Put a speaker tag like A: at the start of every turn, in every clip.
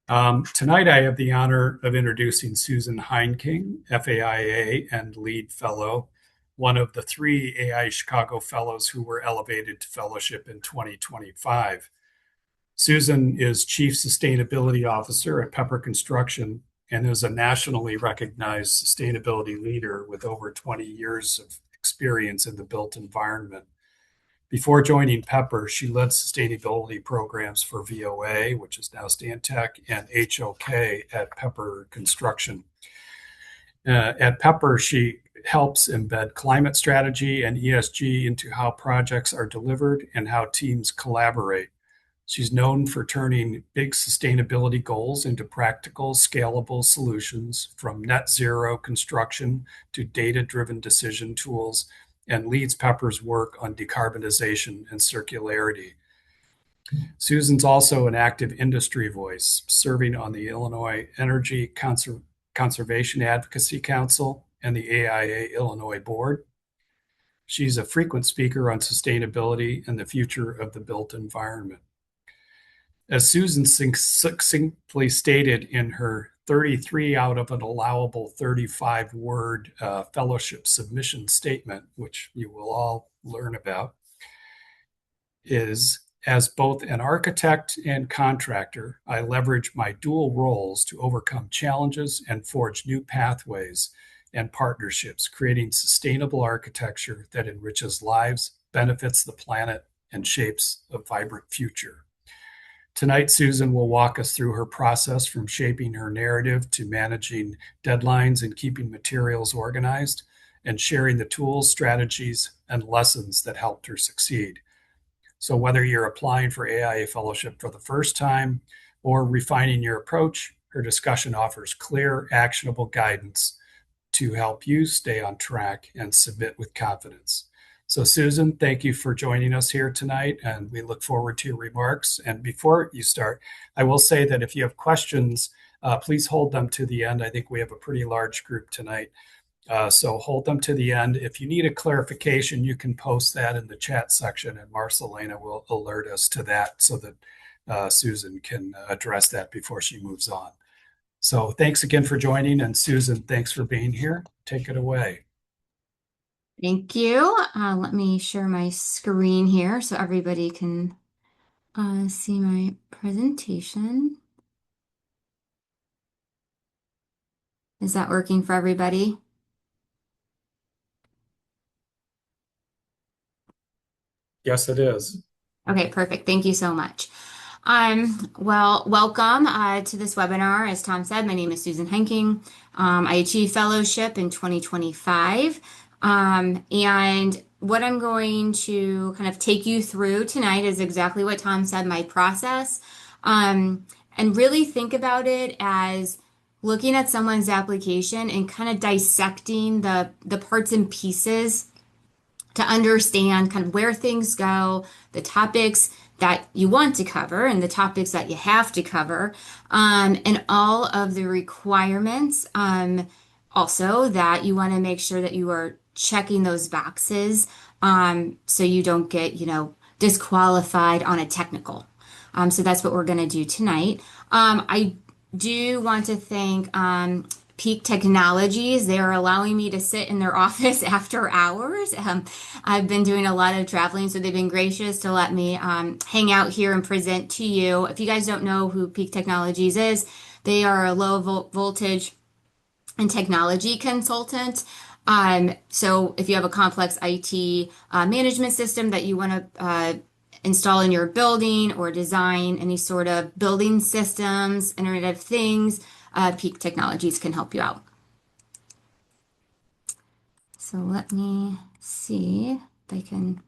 A: Tonight, I have the honor of introducing Susan Heinking, FAIA and Lead Fellow, one of the three AIA Chicago Fellows who were elevated to fellowship in 2025. Susan is Chief Sustainability Officer at Pepper Construction and is a nationally recognized sustainability leader with over 20 years of experience in the built environment. Before joining Pepper, she led sustainability programs for VOA, which is now Stantec, and HOK at Pepper Construction. At Pepper, she helps embed climate strategy and ESG into how projects are delivered and how teams collaborate. She's known for turning big sustainability goals into practical, scalable solutions from net zero construction to data driven decision tools and leads Pepper's work on decarbonization and circularity. Susan's also an active industry voice, serving on the Illinois Energy Conservation Advocacy Council and the AIA Illinois Board. She's a frequent speaker on sustainability and the future of the built environment. As Susan succinctly stated in her 33 out of an allowable 35 word fellowship submission statement, which you will all learn about, is as both an architect and contractor, I leverage my dual roles to overcome challenges and forge new pathways and partnerships, creating sustainable architecture that enriches lives, benefits the planet, and shapes a vibrant future. Tonight, Susan will walk us through her process from shaping her narrative to managing deadlines and keeping materials organized, and sharing the tools, strategies, and lessons that helped her succeed. So, whether you're applying for AIA Fellowship for the first time or refining your approach, her discussion offers clear, actionable guidance to help you stay on track and submit with confidence. So, Susan, thank you for joining us here tonight, and we look forward to your remarks. And before you start, I will say that if you have questions, please hold them to the end. I think we have a pretty large group tonight, so hold them to the end. If you need a clarification, you can post that in the chat section, and Marcelena will alert us to that so that Susan can address that before she moves on. So thanks again for joining, and Susan, thanks for being here. Take it away.
B: Thank you. Let me share my screen here so everybody can see my presentation. Is that working for everybody?
A: Yes, it is.
B: Okay, perfect. Thank you so much. Well, welcome to this webinar. As Tom said, my name is Susan Heinking. I achieved fellowship in 2025. And what I'm going to kind of take you through tonight is exactly what Tom said, my process. And really think about it as looking at someone's application and kind of dissecting the parts and pieces to understand kind of where things go, the topics that you want to cover and the topics that you have to cover, and all of the requirements. Also, that you want to make sure that you are checking those boxes, so you don't get, disqualified on a technical. So that's what we're going to do tonight. I do want to thank Peak Technologies. They are allowing me to sit in their office after hours. I've been doing a lot of traveling, so they've been gracious to let me hang out here and present to you. If you guys don't know who Peak Technologies is, they are a low voltage and technology consultant. So if you have a complex IT management system that you want to install in your building or design any sort of building systems, Internet of Things, Peak Technologies can help you out. So let me see if I can.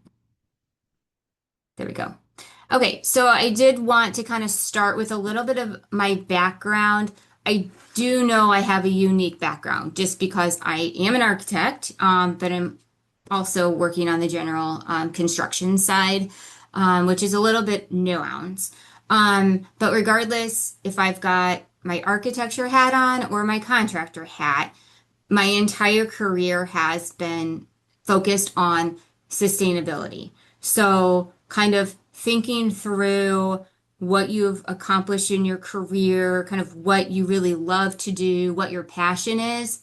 B: There we go. Okay, so I did want to kind of start with a little bit of my background. I do know I have a unique background just because I am an architect, but I'm also working on the general construction side, which is a little bit nuanced. But regardless, if I've got my architecture hat on or my contractor hat, my entire career has been focused on sustainability. So kind of thinking through what you've accomplished in your career, kind of what you really love to do, what your passion is.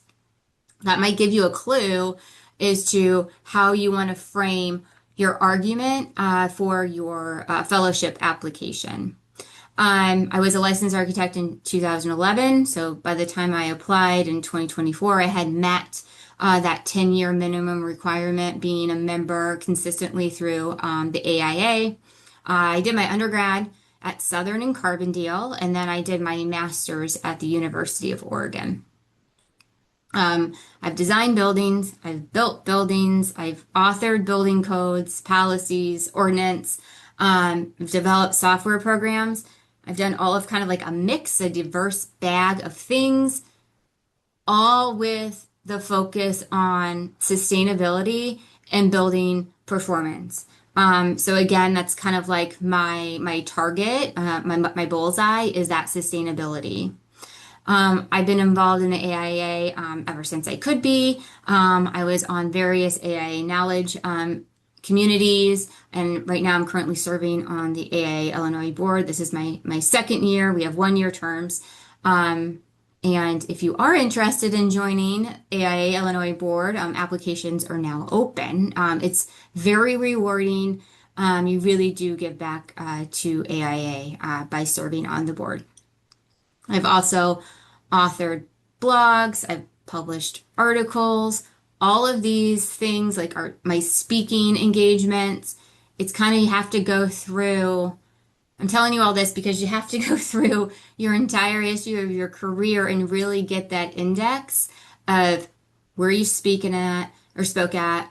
B: That might give you a clue as to how you want to frame your argument for your fellowship application. I was a licensed architect in 2011, so by the time I applied in 2024, I had met that 10-year minimum requirement, being a member consistently through the AIA. I did my undergrad at Southern in Carbondale, and then I did my master's at the University of Oregon. I've designed buildings, I've built buildings, I've authored building codes, policies, ordinance, I've developed software programs. I've done all of kind of like a mix, a diverse bag of things, all with the focus on sustainability and building performance. So again, that's kind of like my target, my bullseye is that sustainability. I've been involved in the AIA ever since I could be. I was on various AIA knowledge communities, and right now I'm currently serving on the AIA Illinois board. This is my second year. We have 1 year terms. And if you are interested in joining AIA Illinois board, applications are now open. It's very rewarding. You really do give back to AIA by serving on the board. I've also authored blogs, I've published articles, all of these things like are my speaking engagements. It's kind of you have to go through, I'm telling you all this because you have to go through your entire history of your career and really get that index of where you speaking at or spoke at,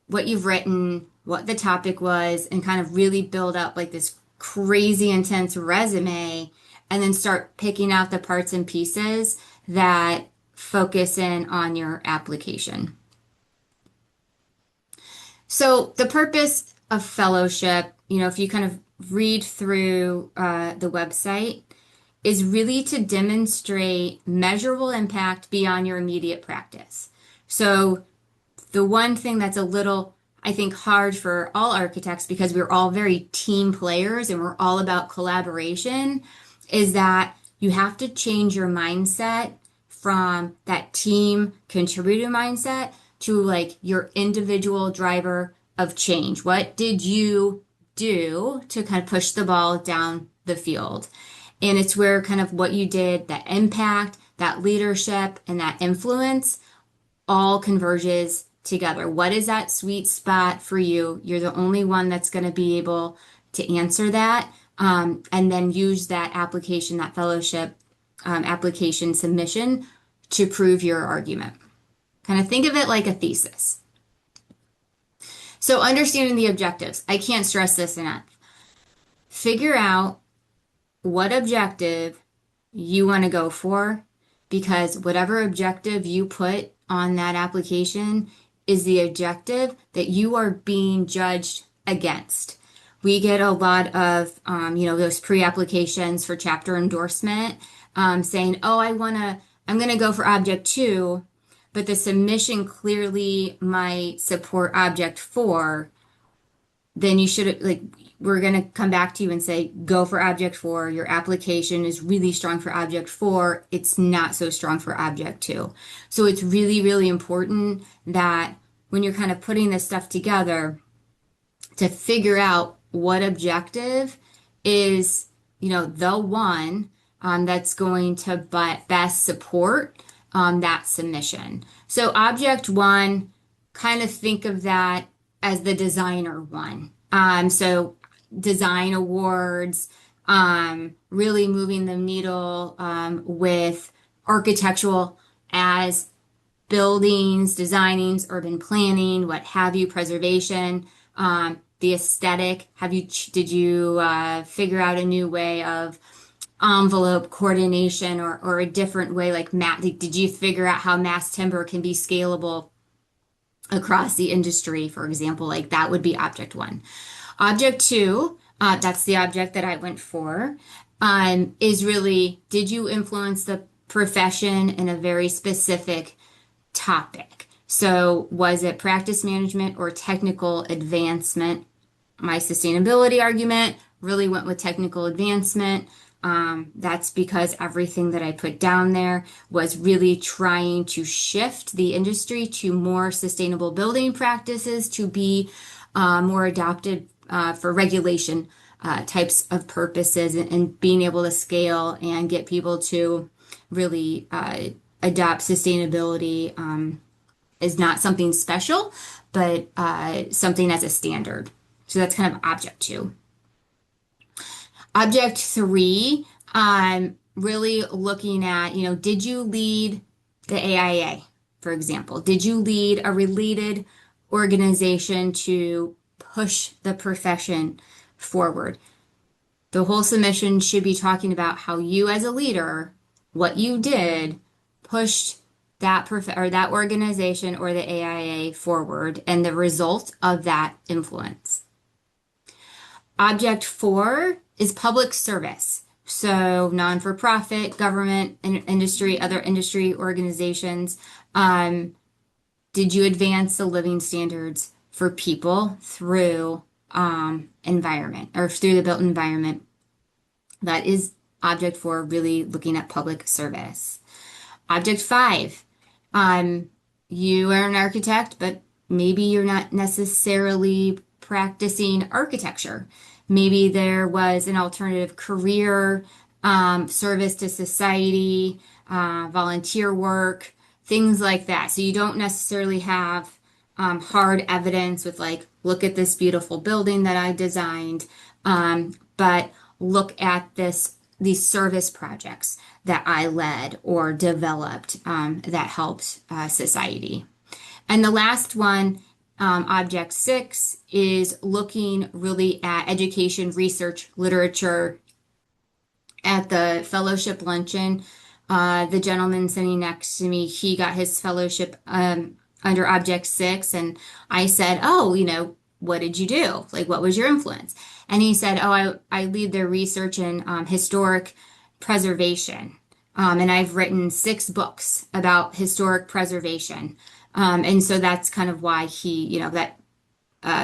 B: what you've written, what the topic was, and kind of really build up like this crazy intense resume and then start picking out the parts and pieces that focus in on your application. So the purpose of fellowship, if you kind of read through the website, is really to demonstrate measurable impact beyond your immediate practice. So the one thing that's a little, I think, hard for all architects because we're all very team players and we're all about collaboration is that you have to change your mindset from that team contributor mindset to like your individual driver of change. What did you do to kind of push the ball down the field? And it's where kind of what you did, that impact, that leadership, and that influence all converges together. What is that sweet spot for you? You're the only one that's going to be able to answer that. And then use that application, that fellowship application submission to prove your argument. Kind of think of it like a thesis. So understanding the objectives, I can't stress this enough. Figure out what objective you want to go for because whatever objective you put on that application is the objective that you are being judged against. We get a lot of, those pre-applications for chapter endorsement saying, oh, I'm going to go for object 2, but the submission clearly might support object 4. Then you should, we're going to come back to you and say, go for object 4. Your application is really strong for object 4. It's not so strong for object 2. So it's really, really important that when you're kind of putting this stuff together to figure out what objective is, the one that's going to best support that submission. So object 1, kind of think of that as the designer one. So design awards, really moving the needle with architectural as buildings, designings, urban planning, what have you, preservation, the aesthetic. Did you figure out a new way of envelope coordination or a different way like did you figure out how mass timber can be scalable across the industry, for example? Like that would be object 1. Object 2, that's the object that I went for, is really, did you influence the profession in a very specific topic? So was it practice management or technical advancement? My sustainability argument really went with technical advancement. That's because everything that I put down there was really trying to shift the industry to more sustainable building practices to be more adopted for regulation types of purposes and being able to scale and get people to really adopt sustainability is not something special, but something as a standard. So that's kind of object two. Object three, really looking at, did you lead the AIA, for example? Did you lead a related organization to push the profession forward? The whole submission should be talking about how you as a leader, what you did, pushed that organization or the AIA forward and the result of that influence. Object four is public service. So non-for-profit, government, and industry, other industry organizations. Did you advance the living standards for people through environment or through the built environment? That is object four, really looking at public service. Object five, you are an architect, but maybe you're not necessarily practicing architecture. Maybe there was an alternative career, service to society, volunteer work, things like that. So you don't necessarily have hard evidence with like, look at this beautiful building that I designed, but look at these service projects that I led or developed that helped society. And the last one, object six, is looking really at education, research, literature. At the fellowship luncheon, the gentleman sitting next to me, he got his fellowship under object six, and I said, "Oh, what did you do? Like, what was your influence?" And he said, "Oh, I lead their research in historic preservation. And I've written 6 books about historic preservation." And so that's kind of why he, that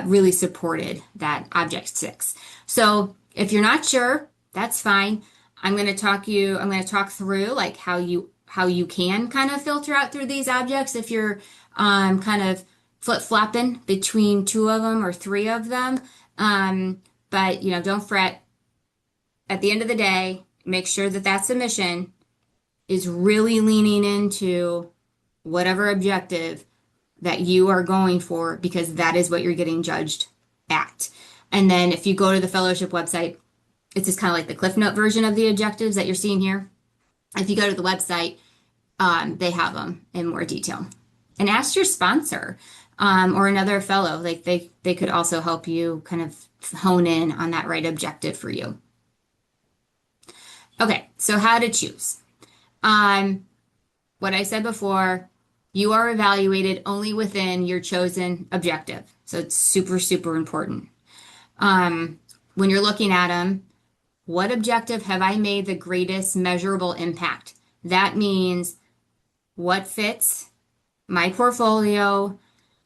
B: really supported that object six. So if you're not sure, that's fine. I'm going to talk through like how you can kind of filter out through these objects if you're kind of flip-flopping between 2 of them or 3 of them. But don't fret. At the end of the day, make sure that submission is really leaning into whatever objective that you are going for, because that is what you're getting judged at. And then if you go to the fellowship website, it's just kind of like the Cliff Note version of the objectives that you're seeing here. If you go to the website, they have them in more detail. And ask your sponsor or another fellow. Like they could also help you kind of hone in on that right objective for you. Okay, so how to choose. What I said before, you are evaluated only within your chosen objective. So it's super, super important. When you're looking at them, what objective have I made the greatest measurable impact? That means what fits my portfolio,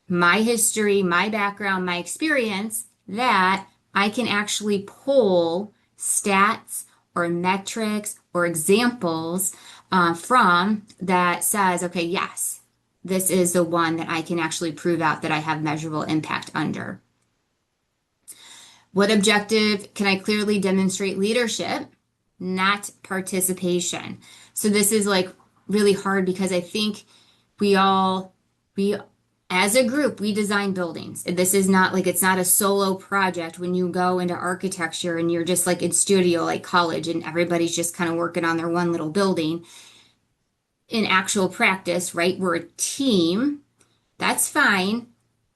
B: my history, my background, my experience, that I can actually pull stats or metrics or examples from that says, okay, yes, this is the one that I can actually prove out that I have measurable impact under. What objective can I clearly demonstrate leadership, not participation? So this is like really hard because I think we as a group, we design buildings. This is not like, it's not a solo project when you go into architecture and you're just like in studio, like college, and everybody's just kind of working on their one little building. In actual practice, right? We're a team. That's fine.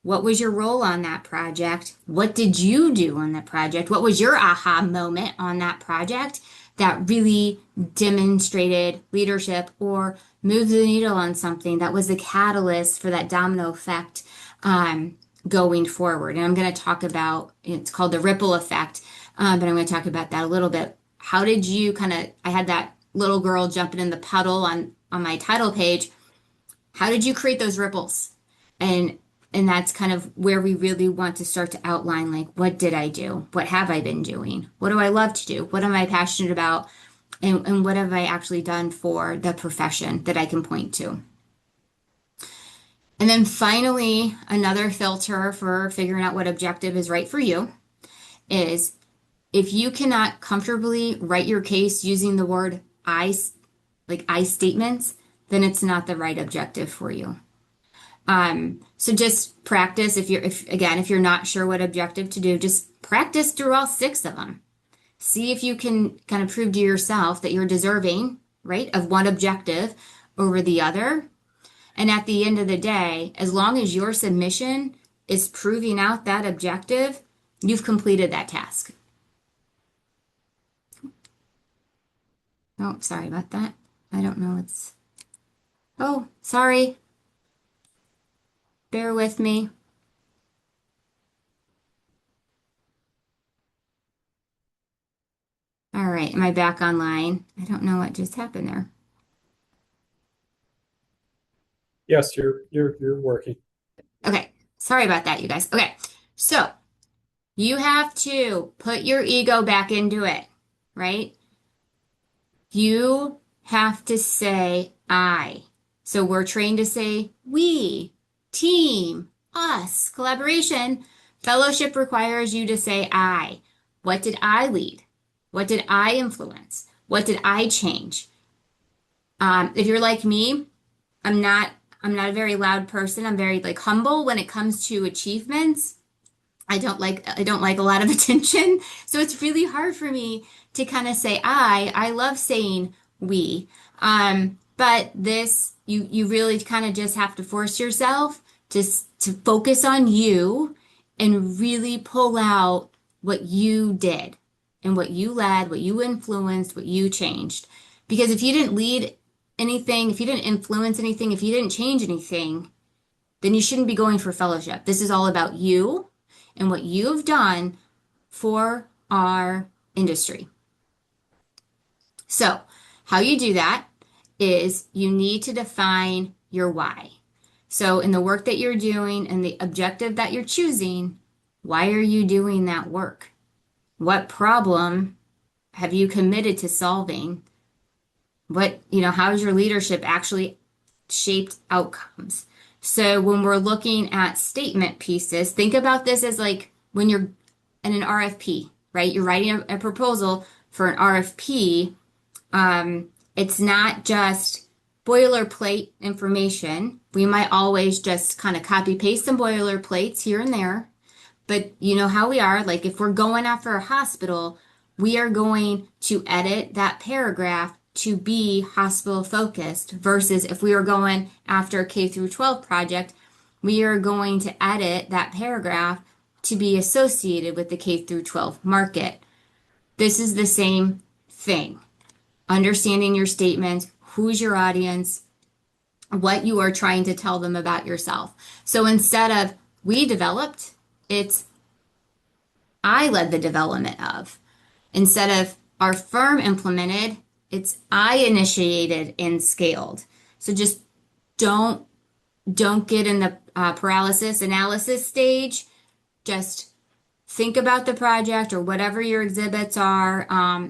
B: What was your role on that project? What did you do on that project? What was your aha moment on that project that really demonstrated leadership or moved the needle on something that was the catalyst for that domino effect going forward? And I'm going to talk about, it's called the ripple effect, but I'm going to talk about that a little bit. How did you I had that little girl jumping in the puddle on my title page. How did you create those ripples? And And that's kind of where we really want to start to outline, like, what did I do? What have I been doing? What do I love to do? What am I passionate about? And what have I actually done for the profession that I can point to? And then finally, another filter for figuring out what objective is right for you is if you cannot comfortably write your case using the word I, like I statements, then it's not the right objective for you. So just practice if you're not sure what objective to do, just practice through all six of them. See if you can kind of prove to yourself that you're deserving, right, of one objective over the other. And at the end of the day, as long as your submission is proving out that objective, you've completed that task. Oh, sorry about that. I don't know. Oh, sorry. Bear with me. All right. Am I back online? I don't know what just happened there.
A: Yes, you're working.
B: Okay. Sorry about that, you guys. Okay. So you have to put your ego back into it, right? You have to say I. So we're trained to say we, team, us, collaboration. Fellowship requires you to say I. What did I lead? What did I influence? What did I change? If you're like me, I'm not I'm not a very loud person. I'm very like humble when it comes to achievements. I don't like a lot of attention. So it's really hard for me to kind of say I. I love saying we. But this you really kind of just have to force yourself to focus on you and really pull out what you did and what you led, what you influenced, what you changed. Because if you didn't lead anything, if you didn't influence anything, if you didn't change anything, then you shouldn't be going for fellowship. This is all about you and what you've done for our industry. So, how you do that is you need to define your why. So, in the work that you're doing and the objective that you're choosing, why are you doing that work? What problem have you committed to solving? How has your leadership actually shaped outcomes? So when we're looking at statement pieces, think about this as like when you're in an RFP, right? You're writing a proposal for an RFP. It's not just boilerplate information. We might always just kind of copy paste some boilerplates here and there. But you know how we are. Like if we're going after a hospital, we are going to edit that paragraph to be hospital focused versus if we were going after a K through 12 project, we are going to edit that paragraph to be associated with the K through 12 market. This is the same thing. Understanding your statements, who's your audience, what you are trying to tell them about yourself. So instead of we developed, it's I led the development of. Instead of our firm implemented, it's I initiated and scaled. So just don't don't get in the paralysis analysis stage. Just think about the project or whatever your exhibits are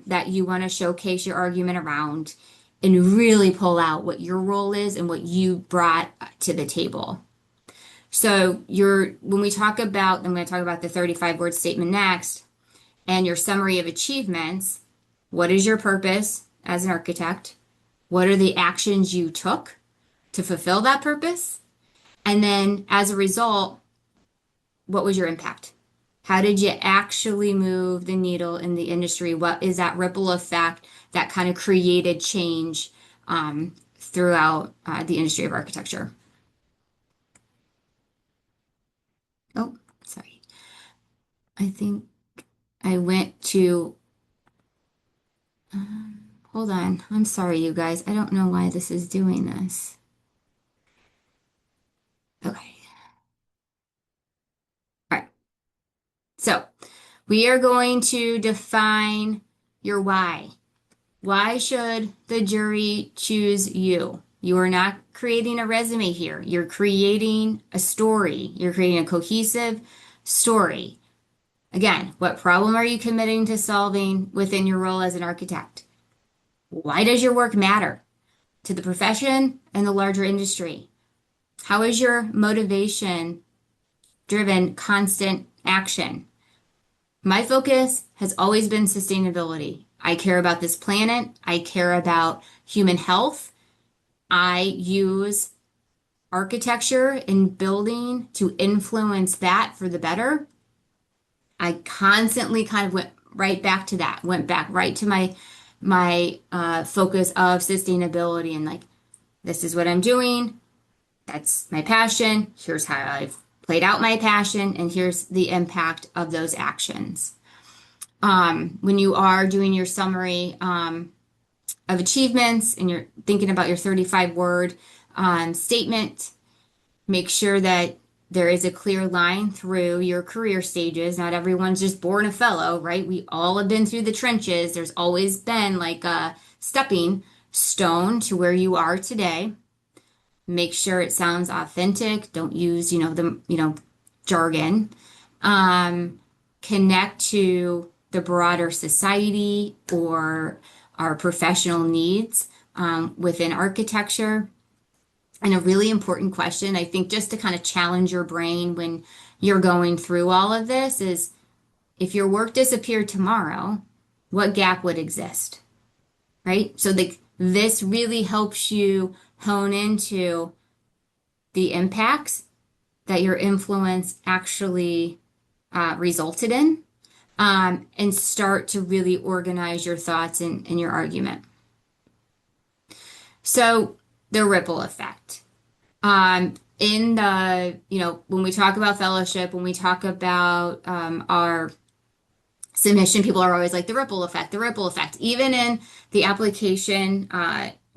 B: that you want to showcase your argument around, and really pull out what your role is and what you brought to the table. So when we talk about, I'm going to talk about the 35 word statement next, and your summary of achievements. What is your purpose as an architect? What are the actions you took to fulfill that purpose? And then as a result, what was your impact? How did you actually move the needle in the industry? What is that ripple effect that kind of created change throughout the industry of architecture? Oh, sorry. I think I went to, hold on. I'm sorry, you guys. I don't know why this is doing this. Okay. All right. So we are going to define your why. Why should the jury choose you? You are not creating a resume here. You're creating a story. You're creating a cohesive story. Again, what problem are you committing to solving within your role as an architect? Why does your work matter to the profession and the larger industry? How is your motivation driven constant action? My focus has always been sustainability. I care about this planet. I care about human health. I use architecture and building to influence that for the better. I constantly kind of went right back to that, went back right to my focus of sustainability and like, this is what I'm doing. That's my passion. Here's how I've played out my passion, and here's the impact of those actions. When you are doing your summary of achievements and you're thinking about your 35-word statement, make sure that there is a clear line through your career stages. Not everyone's just born a fellow, right? We all have been through the trenches. There's always been like a stepping stone to where you are today. Make sure it sounds authentic. Don't use, jargon. Connect to the broader society or our professional needs within architecture. And a really important question, I think, just to kind of challenge your brain when you're going through all of this is if your work disappeared tomorrow, what gap would exist? Right? So this really helps you hone into the impacts that your influence actually resulted in, and start to really organize your thoughts and your argument. So the ripple effect. In the, when we talk about fellowship, when we talk about our submission, people are always like the ripple effect, the ripple effect. Even in the application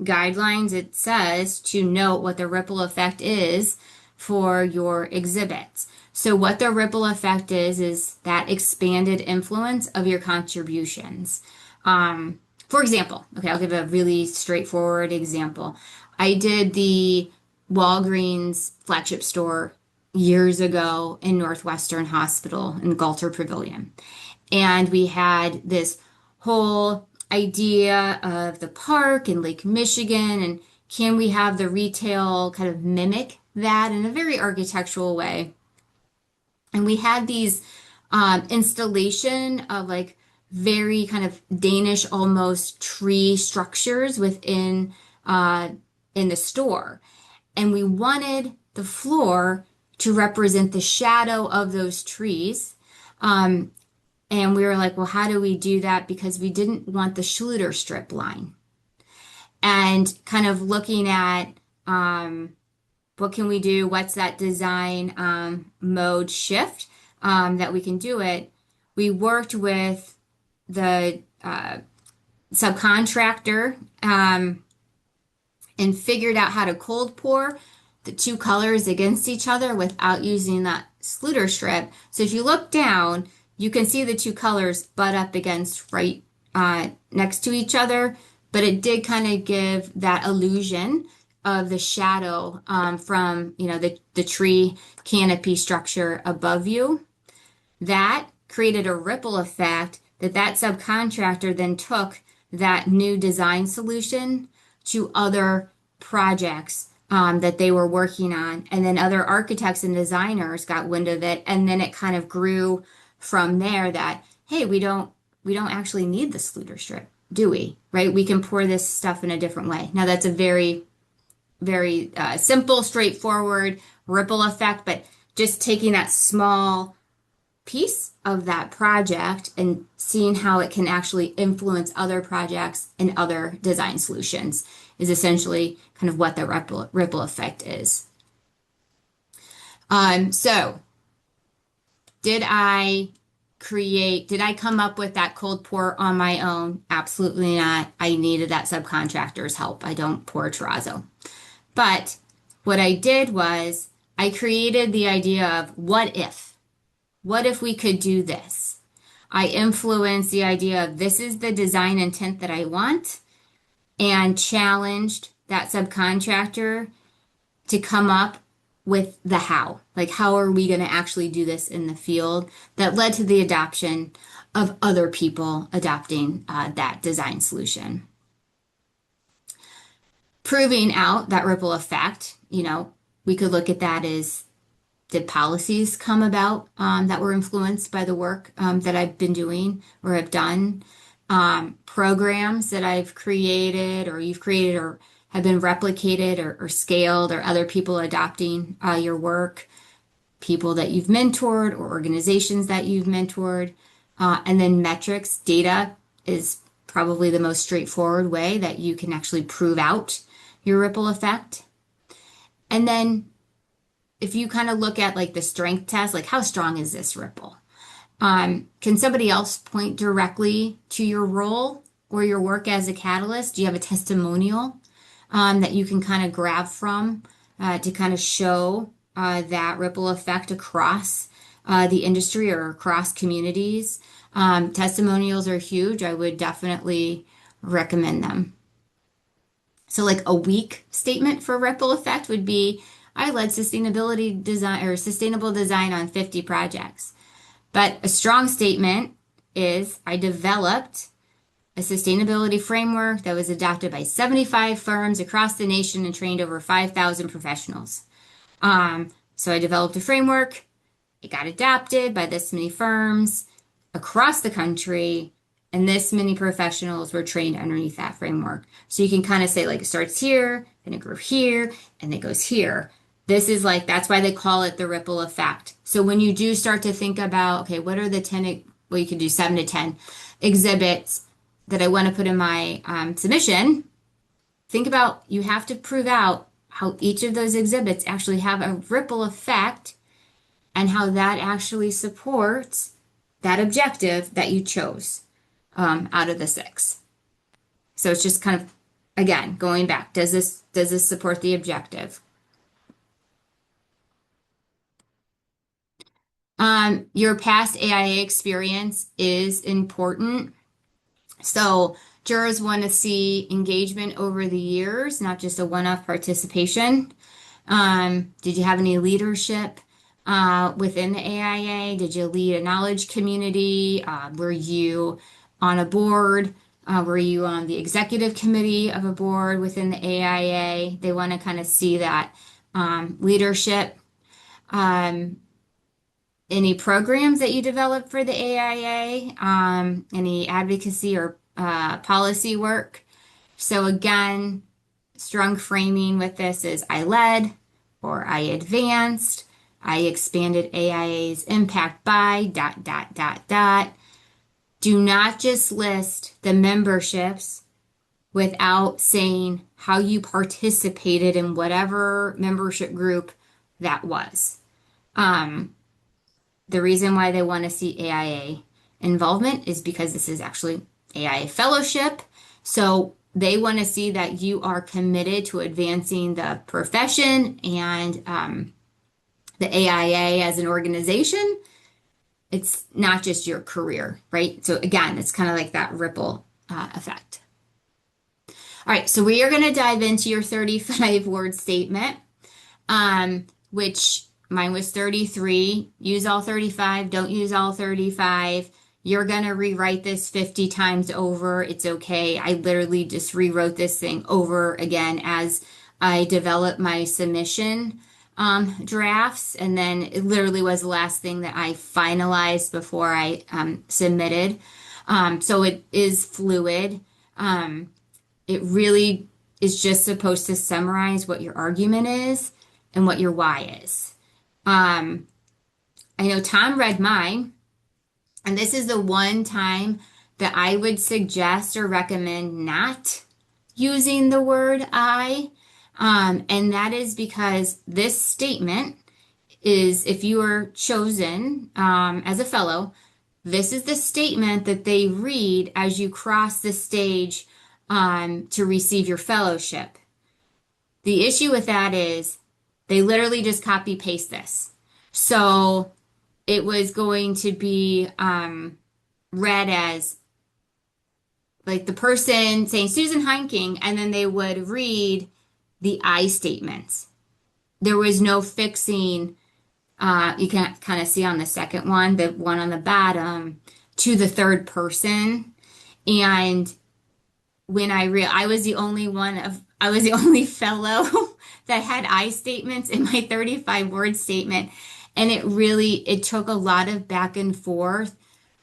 B: guidelines, it says to note what the ripple effect is for your exhibits. So what the ripple effect is that expanded influence of your contributions. For example, okay, I'll give a really straightforward example. I did the Walgreens flagship store years ago in Northwestern Hospital in Galter Pavilion. And we had this whole idea of the park in Lake Michigan, and can we have the retail kind of mimic that in a very architectural way? And we had these installation of like very kind of Danish almost tree structures within in the store. And we wanted the floor to represent the shadow of those trees. And we were like, well, how do we do that? Because we didn't want the Schluter strip line. And kind of looking at what can we do? What's that design mode shift that we can do it? We worked with the subcontractor and figured out how to cold pour the two colors against each other without using that Schluter strip. So if you look down, you can see the two colors butt up against right next to each other, but it did kind of give that illusion of the shadow from the tree canopy structure above you. That created a ripple effect that subcontractor then took that new design solution to other projects that they were working on. And then other architects and designers got wind of it. And then it kind of grew from there that, hey, we don't actually need the Schluter strip, do we? Right? We can pour this stuff in a different way. Now that's a very, very simple, straightforward ripple effect, but just taking that small piece of that project and seeing how it can actually influence other projects and other design solutions is essentially kind of what the ripple effect is. So did I come up with that cold pour on my own? Absolutely not. I needed that subcontractor's help. I don't pour terrazzo. But what I did was I created the idea of what if? What if we could do this? I influenced the idea of this is the design intent that I want and challenged that subcontractor to come up with the how. Like, how are we going to actually do this in the field? That led to the adoption of other people adopting that design solution. Proving out that ripple effect, we could look at that as did policies come about that were influenced by the work that I've been doing or have done? Programs that I've created or you've created or have been replicated or scaled or other people adopting your work, people that you've mentored or organizations that you've mentored, and then metrics, data is probably the most straightforward way that you can actually prove out your ripple effect. And then if you kind of look at like the strength test, like how strong is this ripple? Can somebody else point directly to your role or your work as a catalyst? Do you have a testimonial that you can kind of grab from to kind of show that ripple effect across the industry or across communities? Testimonials are huge. I would definitely recommend them. So, like a weak statement for ripple effect would be I led sustainability design or sustainable design on 50 projects. But a strong statement is I developed a sustainability framework that was adopted by 75 firms across the nation and trained over 5,000 professionals. So I developed a framework. It got adopted by this many firms across the country, and this many professionals were trained underneath that framework. So you can kind of say, like, it starts here, then it grew here, and it goes here. This is like, that's why they call it the ripple effect. So when you do start to think about, okay, what are the 10, well, you can do 7 to 10 exhibits that I want to put in my submission, think about you have to prove out how each of those exhibits actually have a ripple effect and how that actually supports that objective that you chose out of the 6. So it's just kind of, again, going back, does this support the objective? Your past AIA experience is important. So jurors want to see engagement over the years, not just a one-off participation. Did you have any leadership within the AIA? Did you lead a knowledge community? Were you on a board? Were you on the executive committee of a board within the AIA? They want to kind of see that leadership. Any programs that you developed for the AIA, any advocacy or policy work. So again, strong framing with this is I led or I advanced, I expanded AIA's impact by ... Do not just list the memberships without saying how you participated in whatever membership group that was. The reason why they want to see AIA involvement is because this is actually AIA Fellowship. So they want to see that you are committed to advancing the profession and the AIA as an organization. It's not just your career, right? So again, it's kind of like that ripple effect. All right, so we are going to dive into your 35-word statement, which mine was 33. Use all 35, don't use all 35. You're going to rewrite this 50 times over. It's okay. I literally just rewrote this thing over again as I developed my submission drafts. And then it literally was the last thing that I finalized before I submitted. So it is fluid. It really is just supposed to summarize what your argument is and what your why is. I know Tom read mine, and this is the one time that I would suggest or recommend not using the word I. And that is because this statement is, if you are chosen as a fellow, this is the statement that they read as you cross the stage to receive your fellowship. The issue with that is they literally just copy paste this. So it was going to be read as like the person saying Susan Heinking, and then they would read the I statements. There was no fixing, you can kind of see on the second one, the one on the bottom, to the third person. And when I was the only I was the only fellow that had I statements in my 35 word statement. And it took a lot of back and forth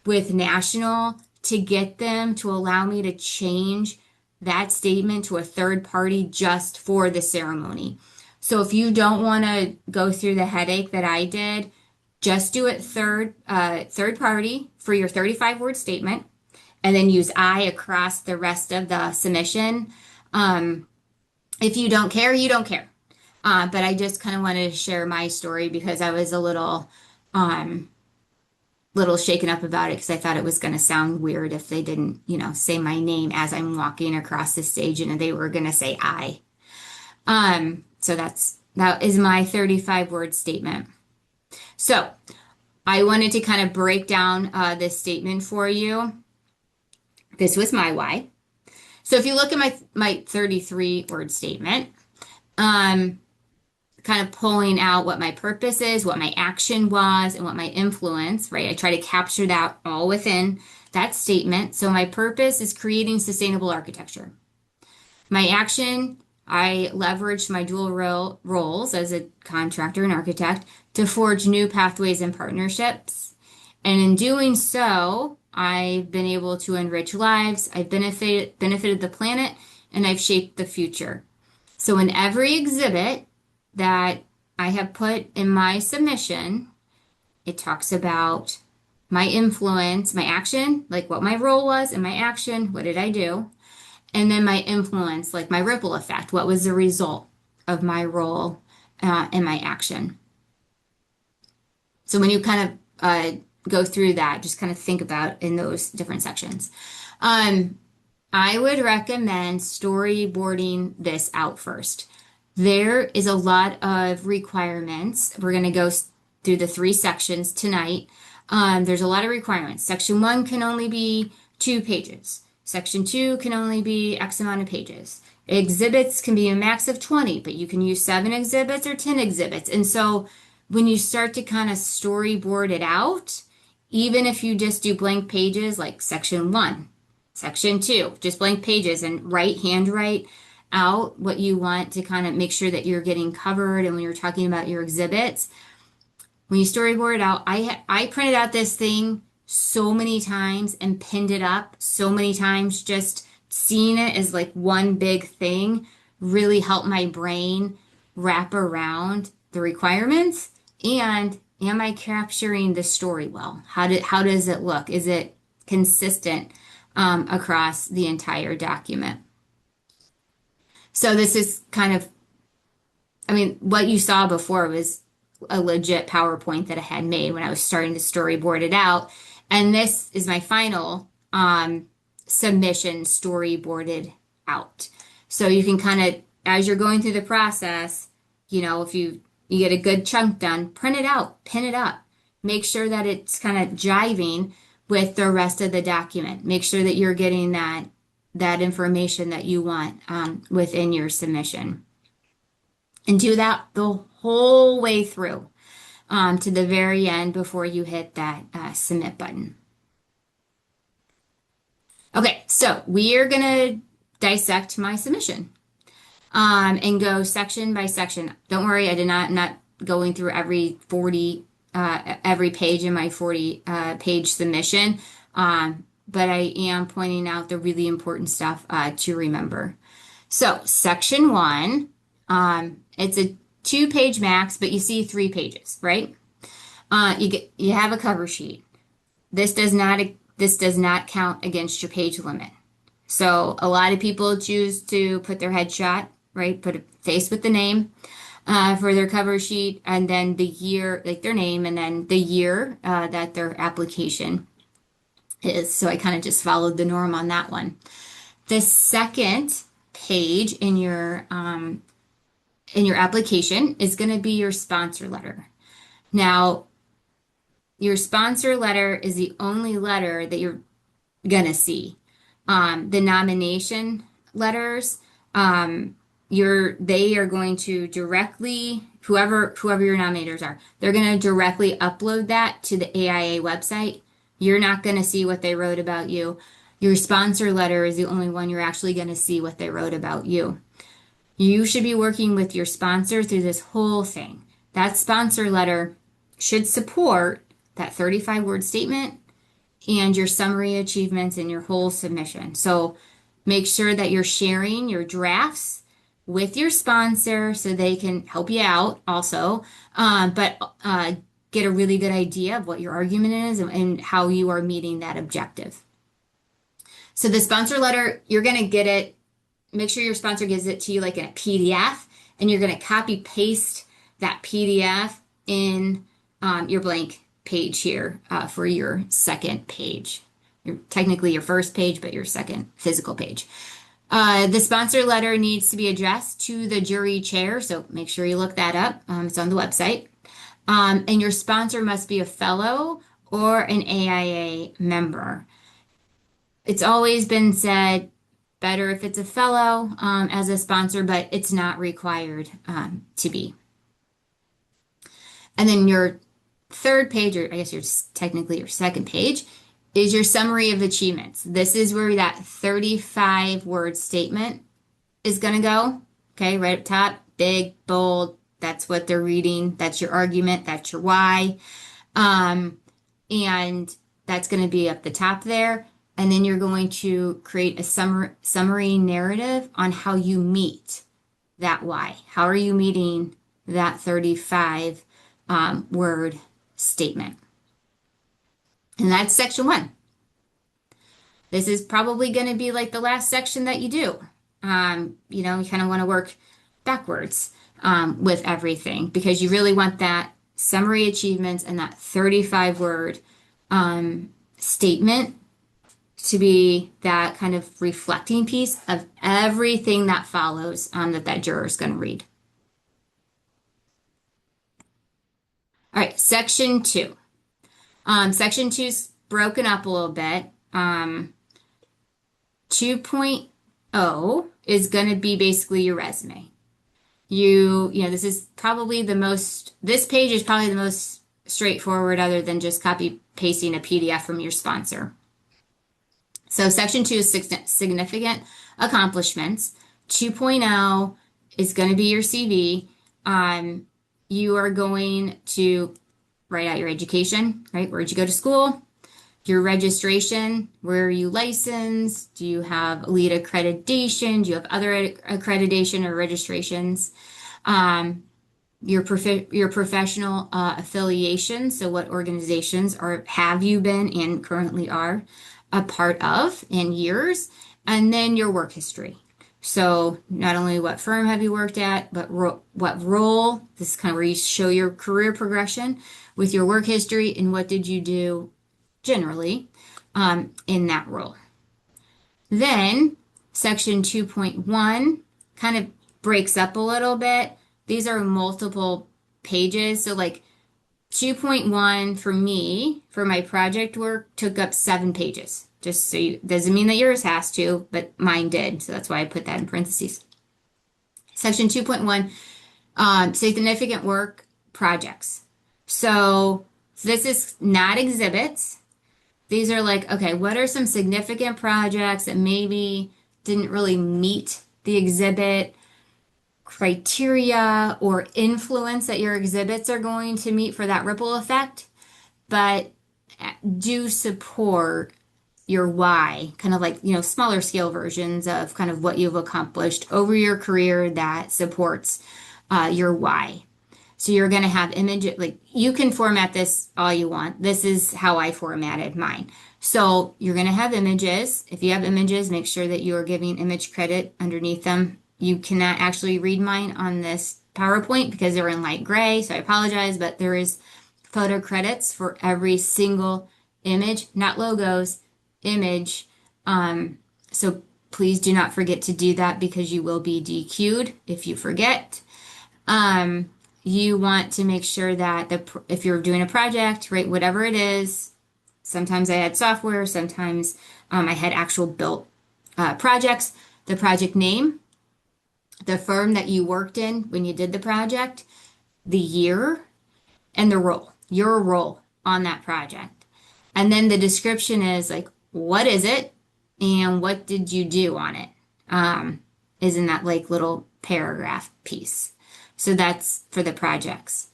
B: with National to get them to allow me to change that statement to a third party just for the ceremony. So if you don't want to go through the headache that I did, just do it third party for your 35 word statement and then use I across the rest of the submission. Um, if you don't care, you don't care. But I just kind of wanted to share my story because I was a um, little shaken up about it because I thought it was going to sound weird if they didn't, say my name as I'm walking across the stage and they were going to say I. So that is my 35 word statement. So I wanted to kind of break down this statement for you. This was my why. So if you look at my 33 word statement, um, kind of pulling out what my purpose is, what my action was, and what my influence, right? I try to capture that all within that statement. So my purpose is creating sustainable architecture. My action, I leveraged my dual roles as a contractor and architect to forge new pathways and partnerships. And in doing so, I've been able to enrich lives, I've benefited the planet, and I've shaped the future. So in every exhibit that I have put in my submission, it talks about my influence, my action, like what my role was, and my action, what did I do? And then my influence, like my ripple effect, what was the result of my role and my action? So when you kind of go through that, just kind of think about in those different sections. Um, I would recommend storyboarding this out first. There is a lot of requirements. We're going to go through the three sections tonight. There's a lot of requirements. Section one can only be 2 pages. Section two can only be X amount of pages. Exhibits can be a max of 20, but you can use 7 exhibits or 10 exhibits. And so when you start to kind of storyboard it out, even if you just do blank pages like section one, section two, just blank pages and handwrite out what you want to kind of make sure that you're getting covered. And when you're talking about your exhibits, when you storyboard it out, I printed out this thing so many times and pinned it up so many times. Just seeing it as like one big thing really helped my brain wrap around the requirements and am I capturing the story well? How does it look? Is it consistent across the entire document? So this is kind of, I mean, what you saw before was a legit PowerPoint that I had made when I was starting to storyboard it out. And this is my final submission storyboarded out. So you can kind of, as you're going through the process, if you get a good chunk done, print it out, pin it up. Make sure that it's kind of jiving with the rest of the document. Make sure that you're getting that information that you want within your submission. And do that the whole way through to the very end before you hit that submit button. Okay, so we are going to dissect my submission and go section by section. Don't worry, I did not going through every page in my 40 page submission, but I am pointing out the really important stuff to remember. So section one, it's a 2 page max, but you see 3 pages, right? You have a cover sheet. This does not count against your page limit. So a lot of people choose to put their headshot, right? Put a face with the name for their cover sheet, and then the year, like their name, and then the year that their application is. So I kind of just followed the norm on that one. The second page in your application is going to be your sponsor letter. Now, your sponsor letter is the only letter that you're going to see. The nomination letters, they are going to directly, whoever your nominators are, they're going to directly upload that to the AIA website. You're not going to see what they wrote about you. Your sponsor letter is the only one you're actually going to see what they wrote about you. You should be working with your sponsor through this whole thing. That sponsor letter should support that 35-word statement and your summary achievements in your whole submission. So make sure that you're sharing your drafts with your sponsor so they can help you out also, but get a really good idea of what your argument is and how you are meeting that objective. So the sponsor letter, you're going to get it. Make sure your sponsor gives it to you like in a PDF, and you're going to copy paste that PDF in your blank page here for your second page. Technically your first page, but your second physical page. The sponsor letter needs to be addressed to the jury chair, so make sure you look that up. It's on the website. And your sponsor must be a fellow or an AIA member. It's always been said better if it's a fellow as a sponsor, but it's not required to be. And then your third page, or I guess technically your second page, is your summary of achievements. This is where that 35-word statement is going to go. Okay, right up top, big, bold. That's what they're reading. That's your argument. That's your why. And that's going to be up the top there. And then you're going to create a summary narrative on how you meet that why. How are you meeting that 35 word statement? And that's section 1. This is probably going to be like the last section that you do. You kind of want to work backwards with everything because you really want that summary achievements and that 35-word statement to be that kind of reflecting piece of everything that follows that juror is going to read. All right, section 2. Section 2 is broken up a little bit. 2.0 is going to be basically your resume. This is probably this page is probably the most straightforward other than just copy pasting a PDF from your sponsor. So section 2 is significant accomplishments. 2.0 is going to be your CV. You are going to write out your education, right? Where'd you go to school? Your registration, where are you licensed? Do you have lead accreditation? Do you have other accreditation or registrations? Your professional affiliation, so what organizations have you been and currently are a part of in years, and then your work history. So not only what firm have you worked at, but what role. This is kind of where you show your career progression with your work history and what did you do generally in that role. Then section 2.1 kind of breaks up a little bit. These are multiple pages. So like 2.1 for me, for my project work, took up 7 pages. Just so doesn't mean that yours has to, but mine did. So that's why I put that in parentheses. Section 2.1, significant work projects. So this is not exhibits. These are like, okay, what are some significant projects that maybe didn't really meet the exhibit criteria or influence that your exhibits are going to meet for that ripple effect, but do support your why, kind of like, smaller scale versions of kind of what you've accomplished over your career that supports your why. So you're going to have images, like you can format this all you want. This is how I formatted mine. So you're going to have images. If you have images, make sure that you are giving image credit underneath them. You cannot actually read mine on this PowerPoint because they're in light gray. So I apologize, but there is photo credits for every single image, not logos, image. So please do not forget to do that because you will be DQ'd if you forget. You want to make sure that if you're doing a project, right, whatever it is, sometimes I had software, sometimes I had actual built projects, the project name, the firm that you worked in when you did the project, the year, and the role, your role on that project. And then the description is like, what is it and what did you do on it? Is in that like little paragraph piece. So that's for the projects.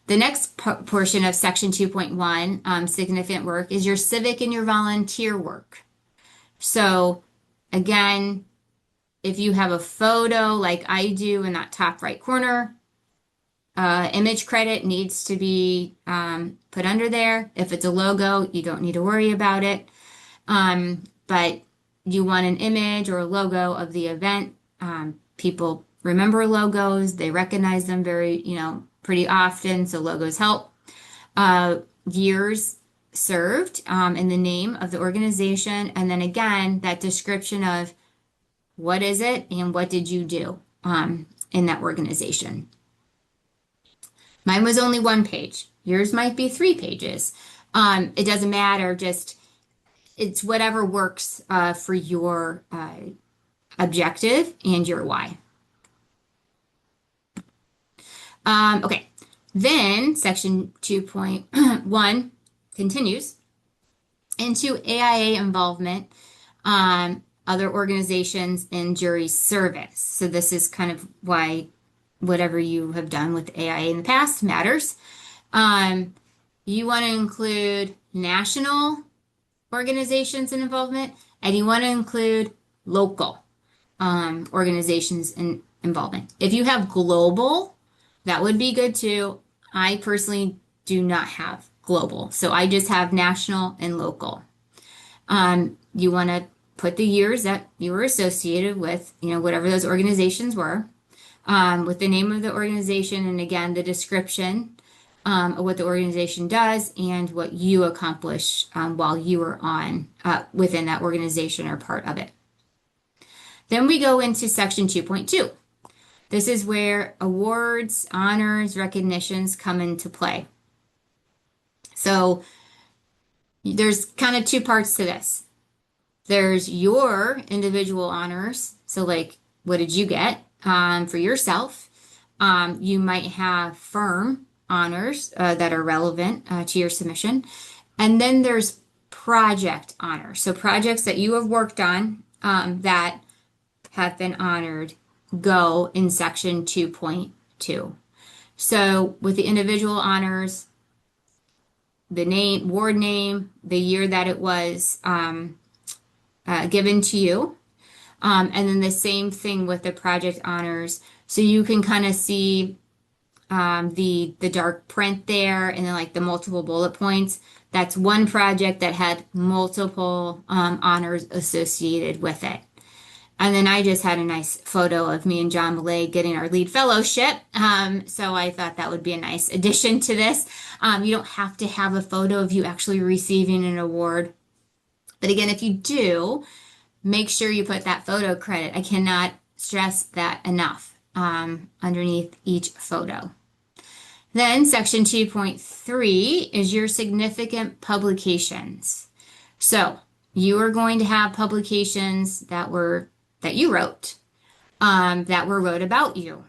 B: The next portion of section 2.1, significant work, is your civic and your volunteer work. So again, if you have a photo like I do in that top right corner, image credit needs to be put under there. If it's a logo, you don't need to worry about it. But you want an image or a logo of the event. People remember logos. They recognize them very, pretty often. So logos help. Years served in the name of the organization. And then again, that description of what is it and what did you do in that organization. Mine was only 1 page. Yours might be 3 pages. It doesn't matter. Just it's whatever works for your objective and your why. Okay. Then section 2.1 continues into AIA involvement, other organizations in jury service. So this is kind of why whatever you have done with AIA in the past matters. You want to include national organizations and involvement, and you want to include local organizations and involvement. If you have global, that would be good too. I personally do not have global, so I just have national and local. You want to put the years that you were associated with, whatever those organizations were, with the name of the organization, and again, the description of what the organization does and what you accomplish while you were on within that organization or part of it. Then we go into section 2.2. This is where awards, honors, recognitions come into play. So there's kind of 2 parts to this. There's your individual honors. So like, what did you get for yourself? You might have firm honors that are relevant to your submission. And then there's project honors. So projects that you have worked on that have been honored go in section 2.2. So with the individual honors, the name, ward name, the year that it was given to you. And then the same thing with the project honors. So you can kind of see the dark print there and then like the multiple bullet points. That's one project that had multiple honors associated with it. And then I just had a nice photo of me and John Millay getting our lead fellowship. So I thought that would be a nice addition to this. You don't have to have a photo of you actually receiving an award. But again, if you do, make sure you put that photo credit. I cannot stress that enough underneath each photo. Then section 2.3 is your significant publications. So you are going to have publications that you wrote, that were wrote about you,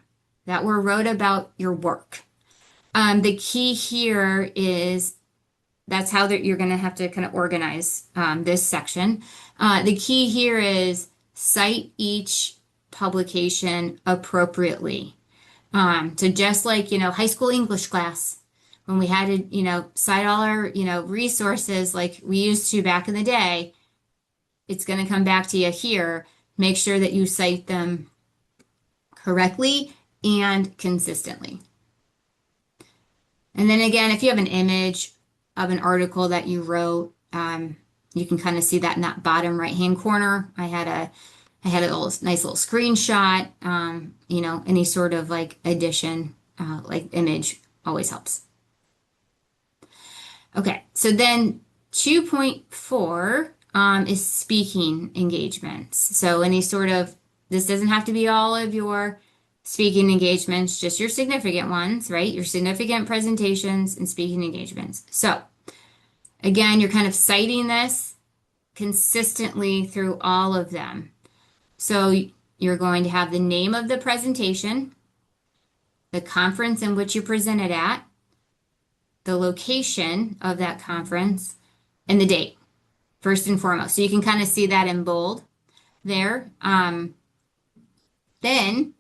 B: that were wrote about your work. The key here is that's how you're going to have to kind of organize this section. The key here is cite each publication appropriately. So just like, high school English class, when we had to, cite all our, resources like we used to back in the day, it's going to come back to you here. Make sure that you cite them correctly and consistently. And then again, if you have an image of an article that you wrote, you can kind of see that in that bottom right-hand corner. I had a nice little screenshot. Any sort of like addition, like image always helps. Okay, so then 2.4 is speaking engagements. So this doesn't have to be all of your speaking engagements, just your significant ones, right? Your significant presentations and speaking engagements. So again, you're kind of citing this consistently through all of them. So you're going to have the name of the presentation, the conference in which you presented at, the location of that conference, and the date, first and foremost. So you can kind of see that in bold there. Then,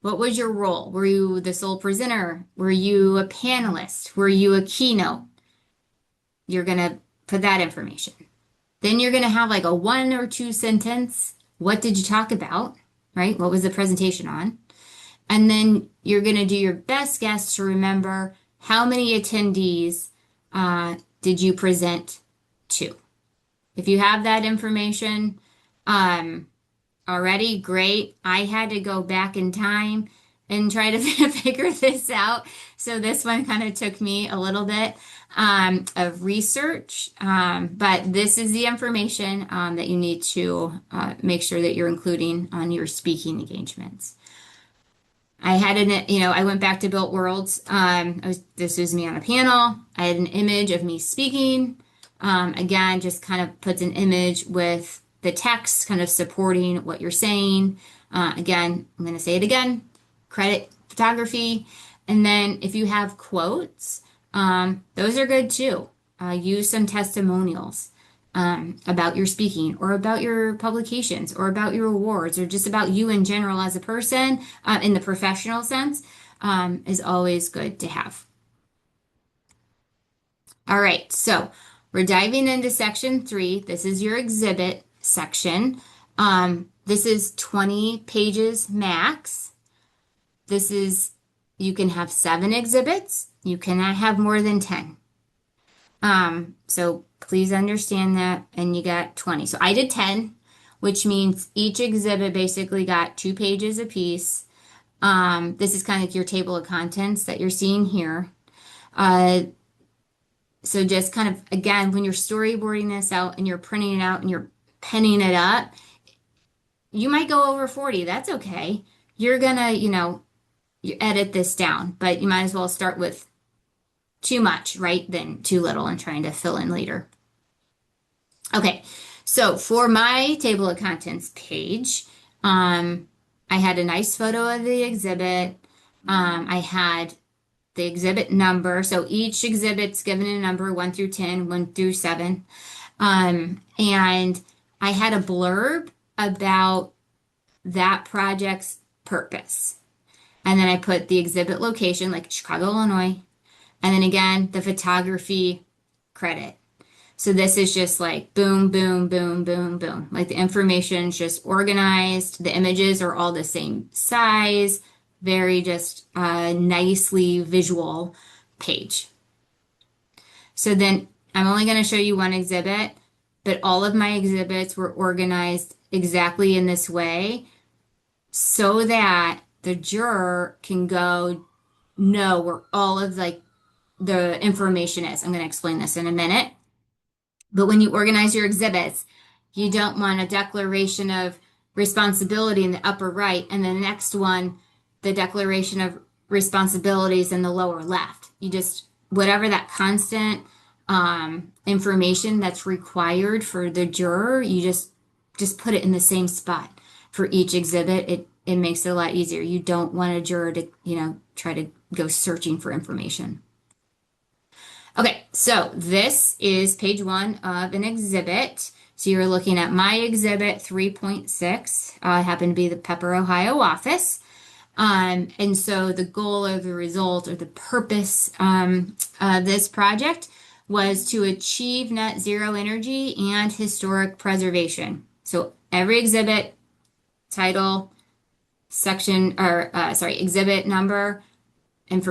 B: what was your role? Were you the sole presenter? Were you a panelist? Were you a keynote? You're going to put that information. Then you're going to have like a 1 or 2 sentence. What did you talk about? Right? What was the presentation on? And then you're going to do your best guess to remember how many attendees did you present to. If you have that information already, great. I had to go back in time and try to figure this out. So this one kind of took me a little bit of research, but this is the information that you need to make sure that you're including on your speaking engagements. I went back to Built Worlds. This was me on a panel. I had an image of me speaking. Again, just kind of puts an image with the text kind of supporting what you're saying. Again, I'm going to say it again, credit photography. And then if you have quotes, those are good too. Use some testimonials about your speaking or about your publications or about your awards or just about you in general as a person in the professional sense is always good to have. All right, so we're diving into section 3. This is your exhibit section. This is 20 pages max. You can have 7 exhibits. You cannot have more than 10. So please understand that, and you got 20. So I did 10, which means each exhibit basically got 2 pages apiece. This is kind of your table of contents that you're seeing here. So just kind of, again, when you're storyboarding this out and you're printing it out and you're penning it up, you might go over 40. That's okay. You're gonna, you edit this down, but you might as well start with too much, right, than too little and trying to fill in later. Okay, so for my table of contents page, I had a nice photo of the exhibit. I had the exhibit number. So each exhibit's given a number 1 through 10, 1 through 7. And I had a blurb about that project's purpose. And then I put the exhibit location, like Chicago, Illinois. And then again, the photography credit. So this is just like boom, boom, boom, boom, boom. Like the information is just organized. The images are all the same size. Very just nicely visual page. So then I'm only going to show you one exhibit, but all of my exhibits were organized exactly in this way so that the juror can know where all of like the information is. I'm going to explain this in a minute. But when you organize your exhibits, you don't want a declaration of responsibility in the upper right and the next one, the declaration of responsibilities in the lower left. You just, whatever that constant information that's required for the juror, you just put it in the same spot for each exhibit. It makes it a lot easier. You don't want a juror to, try to go searching for information. Okay, so this is page 1 of an exhibit. So you're looking at my exhibit 3.6. Happened to be the Pepper, Ohio office. And so the goal or the result or the purpose of this project was to achieve net zero energy and historic preservation. So every exhibit, title, section, or exhibit number, and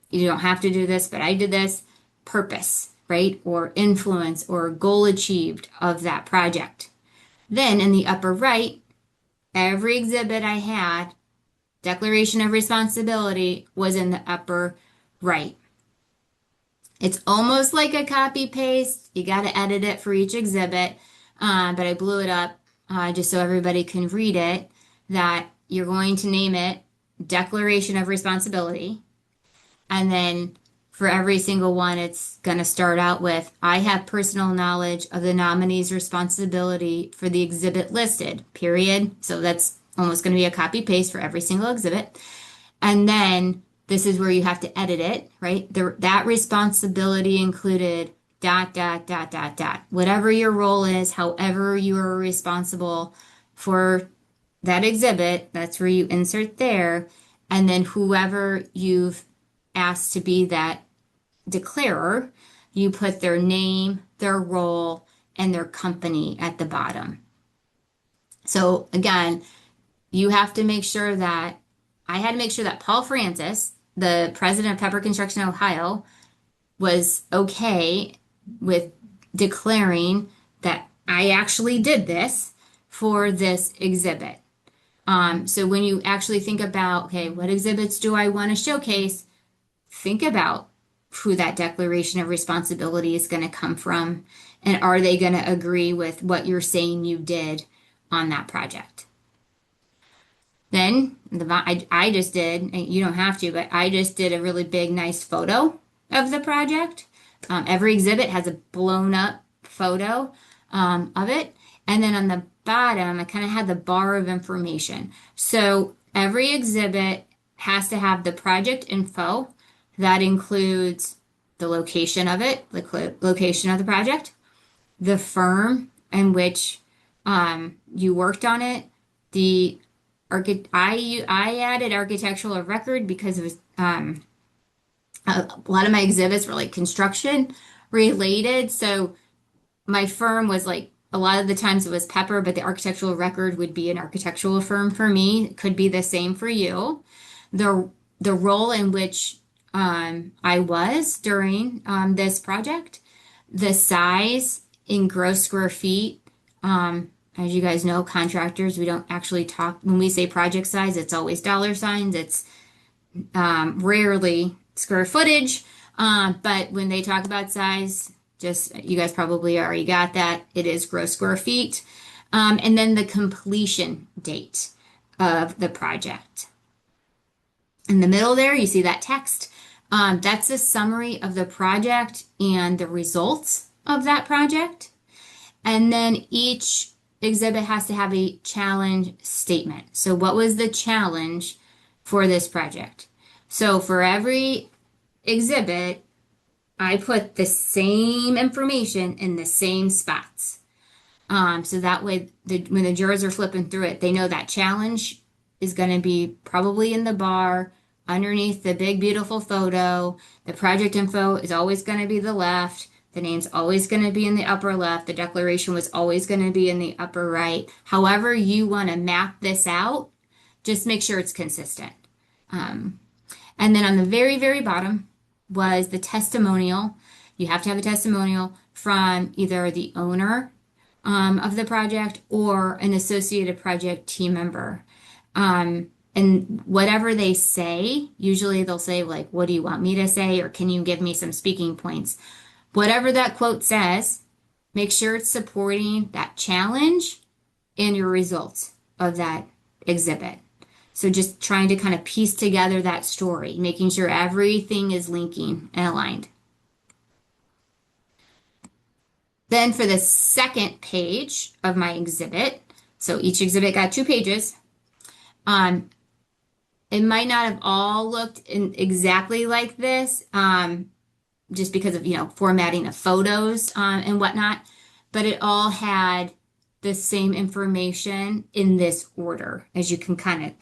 B: you don't have to do this, but I did this, purpose, right? Or influence or goal achieved of that project. Then in the upper right, every exhibit I had, declaration of responsibility was in the upper right. It's almost like a copy paste. You got to edit it for each exhibit, but I blew it up just so everybody can read it, that you're going to name it Declaration of Responsibility. And then for every single one, it's going to start out with, I have personal knowledge of the nominee's responsibility for the exhibit listed, period. So that's almost going to be a copy paste for every single exhibit. And then this is where you have to edit it, right? That responsibility included dot, dot, dot, dot, dot. Whatever your role is, however you are responsible for that exhibit, that's where you insert there. And then whoever you've asked to be that declarer, you put their name, their role, and their company at the bottom. So again, you have to make sure that I had to make sure that Paul Francis, the president of Pepper Construction Ohio, was okay with declaring that I actually did this for this exhibit. So when you actually think about, okay, what exhibits do I want to showcase? Think about who that declaration of responsibility is going to come from, and are they going to agree with what you're saying you did on that project? Then I just did, you don't have to, but I just did a really big, nice photo of the project. Every exhibit has a blown up photo of it. And then on the bottom, I kind of had the bar of information. So every exhibit has to have the project info. That includes the location of it, the location of the project, the firm in which you worked on it, the I added architectural of record because it was a lot of my exhibits were like construction related. So my firm was like a lot of the times it was Pepper, but the architectural record would be an architectural firm for me. It could be the same for you. The role in which I was during this project, the size in gross square feet. As you guys know, contractors, we don't actually talk when we say project size, it's always dollar signs. It's rarely square footage. But when they talk about size, just you guys probably already got that. It is gross square feet. And then the completion date of the project. In the middle there, you see that text. That's a summary of the project and the results of that project. And then each exhibit has to have a challenge statement. So what was the challenge for this project? So for every exhibit, I put the same information in the same spots. So that way, when the jurors are flipping through it, they know that challenge is going to be probably in the bar underneath the big, beautiful photo. The project info is always going to be the left. The name's always going to be in the upper left. The declaration was always going to be in the upper right. However you want to map this out, just make sure it's consistent. And then on the very, very bottom was the testimonial. You have to have a testimonial from either the owner of the project or an associated project team member. And whatever they say, usually they'll say, like, what do you want me to say? Or can you give me some speaking points? Whatever that quote says, make sure it's supporting that challenge and your results of that exhibit. So just trying to kind of piece together that story, making sure everything is linking and aligned. Then for the second page of my exhibit, so each exhibit got 2 pages. It might not have all looked exactly like this, just because of, formatting of photos and whatnot, but it all had the same information in this order, as you can kind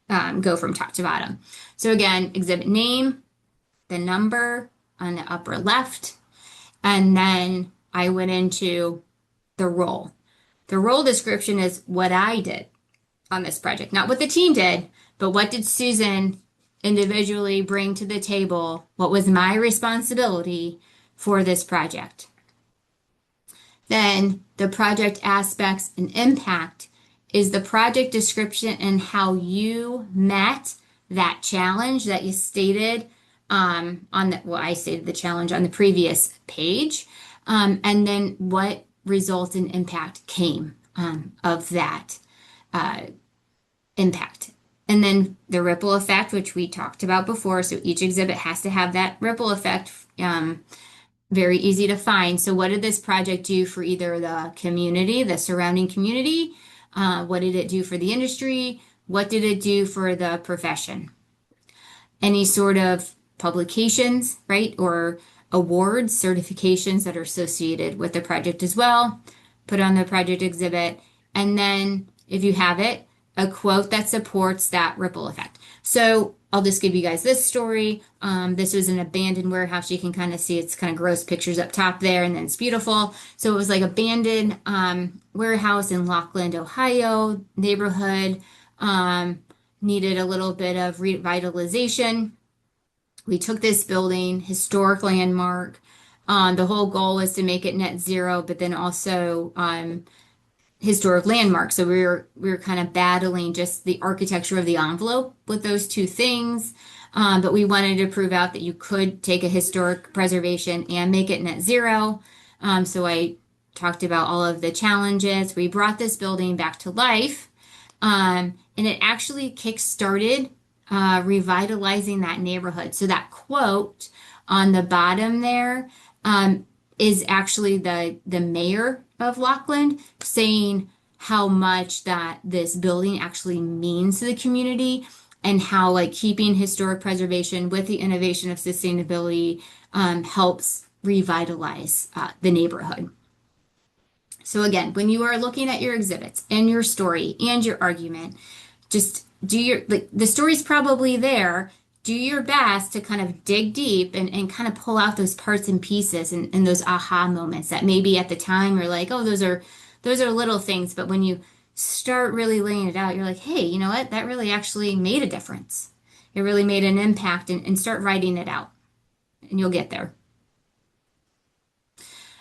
B: of go from top to bottom. So again, exhibit name, the number on the upper left, and then I went into the role. The role description is what I did on this project, not what the team did, but what did Susan individually bring to the table? What was my responsibility for this project? Then the project aspects and impact is the project description and how you met that challenge that you stated I stated the challenge on the previous page. And then what result and impact came of that impact. And then the ripple effect, which we talked about before. So each exhibit has to have that ripple effect. Very easy to find. So what did this project do for either the community, the surrounding community? What did it do for the industry? What did it do for the profession? Any sort of publications, right? Or awards, certifications that are associated with the project as well. Put on the project exhibit. And then, if you have it, a quote that supports that ripple effect. So I'll just give you guys this story. This was an abandoned warehouse. You can kind of see it's kind of gross pictures up top there, and then it's beautiful. So it was like abandoned warehouse in Lockland, Ohio neighborhood. Um, Needed a little bit of revitalization. We took this building, historic landmark. The whole goal was to make it net zero, but then also historic landmark. So we were kind of battling just the architecture of the envelope with those two things. But we wanted to prove out that you could take a historic preservation and make it net zero. So I talked about all of the challenges. We brought this building back to life, and it actually kick-started revitalizing that neighborhood. So that quote on the bottom there is actually the mayor of Lockland saying how much that this building actually means to the community and how like keeping historic preservation with the innovation of sustainability helps revitalize the neighborhood. So again, when you are looking at your exhibits and your story and your argument, just do your, like, the story's probably there. Do your best to kind of dig deep and kind of pull out those parts and pieces and those aha moments that maybe at the time you're like, oh, those are little things. But when you start really laying it out, you're like, hey, you know what? That really actually made a difference. It really made an impact and start writing it out and you'll get there.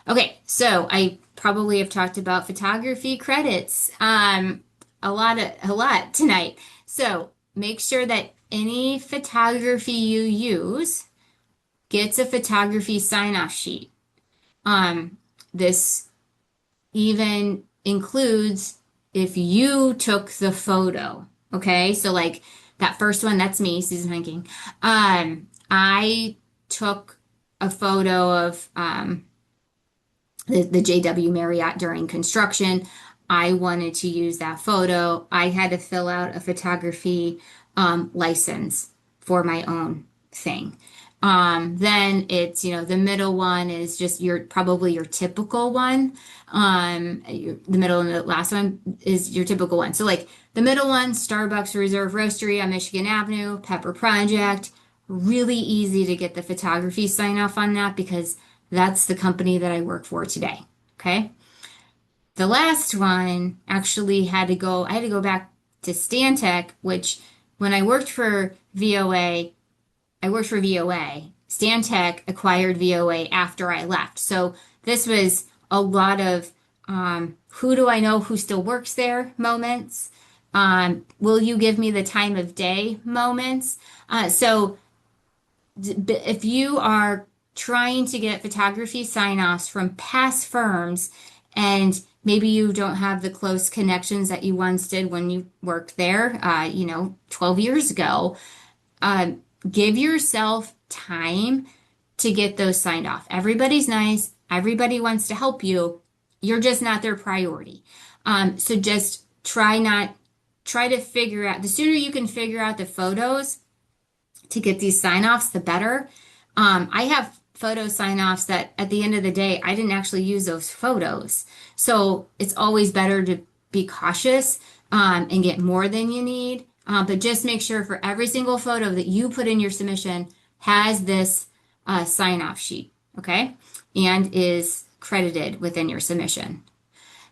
B: Okay, so I probably have talked about photography credits a lot tonight. So make sure that any photography you use gets a photography sign-off sheet. This even includes if you took the photo. Okay, so like that first one, that's me, Susan Heinking. I took a photo of the JW Marriott during construction. I wanted to use that photo. I had to fill out a photography license for my own thing. Then it's, the middle one is just probably your typical one. The middle and the last one is your typical one. So like the middle one, Starbucks Reserve Roastery on Michigan Avenue, Pepper Project. Really easy to get the photography sign off on that because that's the company that I work for today. Okay. The last one actually I had to go back to Stantec, which when I worked for VOA, I worked for VOA. Stantec acquired VOA after I left. So this was a lot of who do I know who still works there moments. Will you give me the time of day moments? So if you are trying to get photography sign-offs from past firms and maybe you don't have the close connections that you once did when you worked there, 12 years ago, uh, give yourself time to get those signed off. Everybody's nice. Everybody wants to help you. You're just not their priority. So just try to figure out, the sooner you can figure out the photos to get these sign-offs, the better. I have photo sign-offs that at the end of the day, I didn't actually use those photos. So it's always better to be cautious and get more than you need. But just make sure for every single photo that you put in your submission has this sign-off sheet, okay? And is credited within your submission.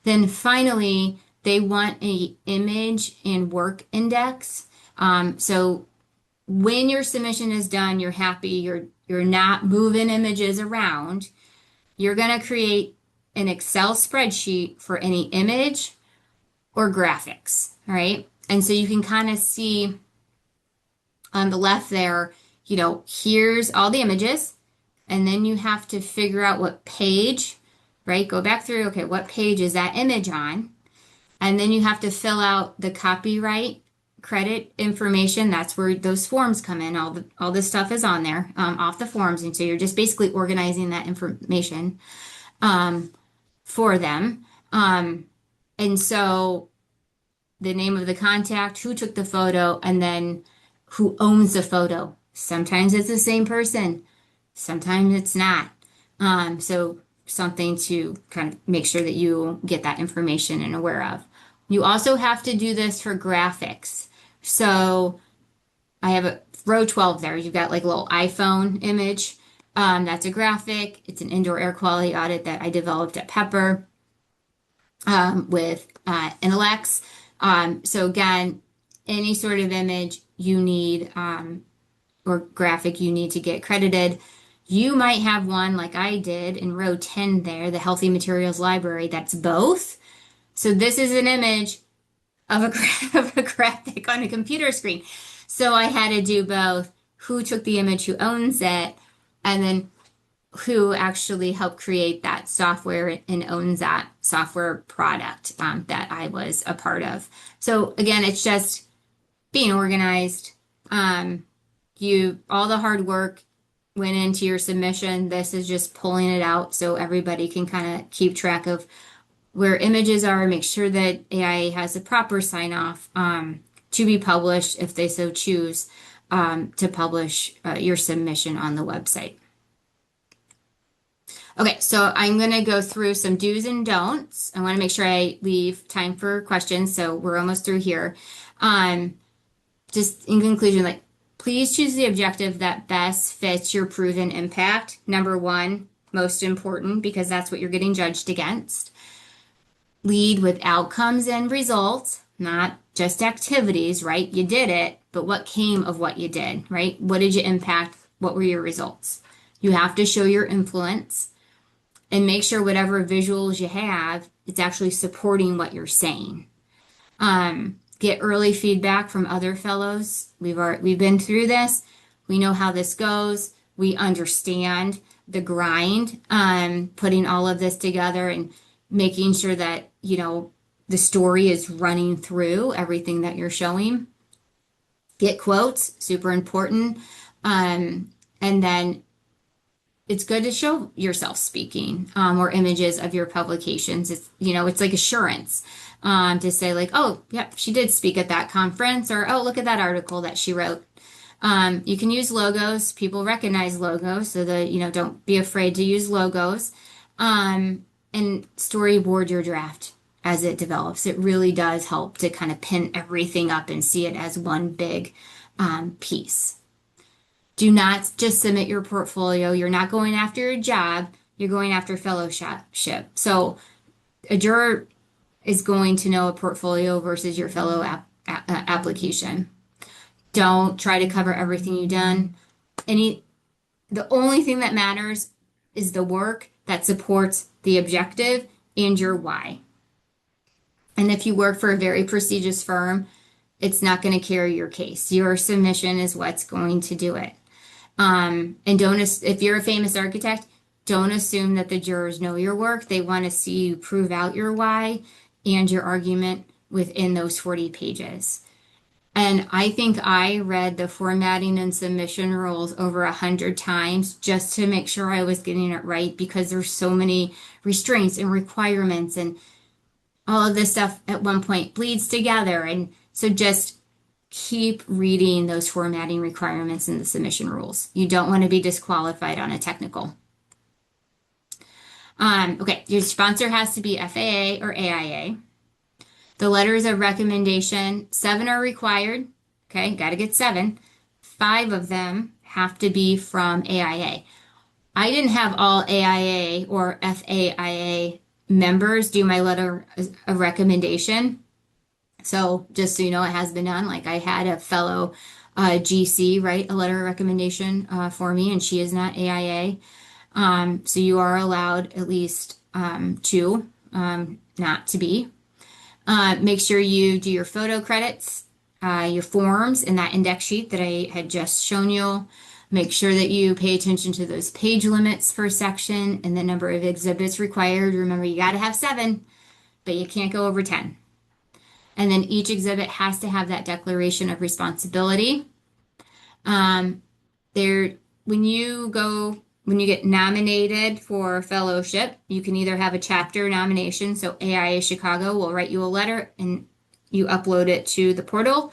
B: Then finally, they want a image and work index. So when your submission is done, you're happy, you're not moving images around, you're going to create an Excel spreadsheet for any image or graphics, all right? And so you can kind of see on the left there, here's all the images, and then you have to figure out what page, right? Go back through, okay, what page is that image on? And then you have to fill out the copyright credit information, that's where those forms come in. All this stuff is on there, off the forms, and so you're just basically organizing that information um, for them. And so the name of the contact, who took the photo, and then who owns the photo. Sometimes it's the same person, sometimes it's not. So something to kind of make sure that you get that information and aware of. You also have to do this for graphics. So I have a row 12 there. You've got like a little iPhone image. That's a graphic. It's an indoor air quality audit that I developed at Pepper with Intellex. So again, any sort of image you need or graphic you need to get credited. You might have one like I did in row 10 there, the Healthy Materials Library, that's both. So this is an image of of a graphic on a computer screen. So I had to do both who took the image, who owns it, and then who actually helped create that software and owns that software product that I was a part of. So again, it's just being organized. You all the hard work went into your submission. This is just pulling it out so everybody can kind of keep track of where images are, make sure that AIA has the proper sign off to be published if they so choose to publish your submission on the website. Okay, so I'm going to go through some do's and don'ts. I want to make sure I leave time for questions, so we're almost through here. Just in conclusion, like, please choose the objective that best fits your proven impact. Number one, most important, because that's what you're getting judged against. Lead with outcomes and results, not just activities, right? You did it, but what came of what you did, right? What did you impact? What were your results? You have to show your influence and make sure whatever visuals you have, it's actually supporting what you're saying. Get early feedback from other fellows. We've been through this. We know how this goes. We understand the grind, putting all of this together and making sure that, the story is running through everything that you're showing. Get quotes, super important. And then it's good to show yourself speaking or images of your publications. It's like assurance to say like, oh, yep, she did speak at that conference, or oh, look at that article that she wrote. You can use logos. People recognize logos, so that, don't be afraid to use logos. And storyboard your draft as it develops. It really does help to kind of pin everything up and see it as one big piece. Do not just submit your portfolio. You're not going after a job. You're going after fellowship. So a juror is going to know a portfolio versus your fellow application. Don't try to cover everything you've done. The only thing that matters is the work that supports the objective and your why. And if you work for a very prestigious firm, it's not going to carry your case. Your submission is what's going to do it. And if you're a famous architect, don't assume that the jurors know your work. They want to see you prove out your why and your argument within those 40 pages. And I think I read the formatting and submission rules over 100 times just to make sure I was getting it right, because there's so many restraints and requirements, and all of this stuff at one point bleeds together. And so just keep reading those formatting requirements and the submission rules. You don't want to be disqualified on a technical. Okay, your sponsor has to be FAA or AIA. The letters of recommendation, 7 are required. Okay, got to get 7. 5 of them have to be from AIA. I didn't have all AIA or FAIA members do my letter of recommendation. So just so you know, it has been done. Like I had a fellow GC write a letter of recommendation for me, and she is not AIA. So you are allowed at least 2 not to be. Make sure you do your photo credits, your forms in that index sheet that I had just shown you. Make sure that you pay attention to those page limits per section and the number of exhibits required. Remember, you got to have 7, but you can't go over 10. And then each exhibit has to have that declaration of responsibility. Um, there, when you get nominated for fellowship, you can either have a chapter nomination. So AIA Chicago will write you a letter and you upload it to the portal,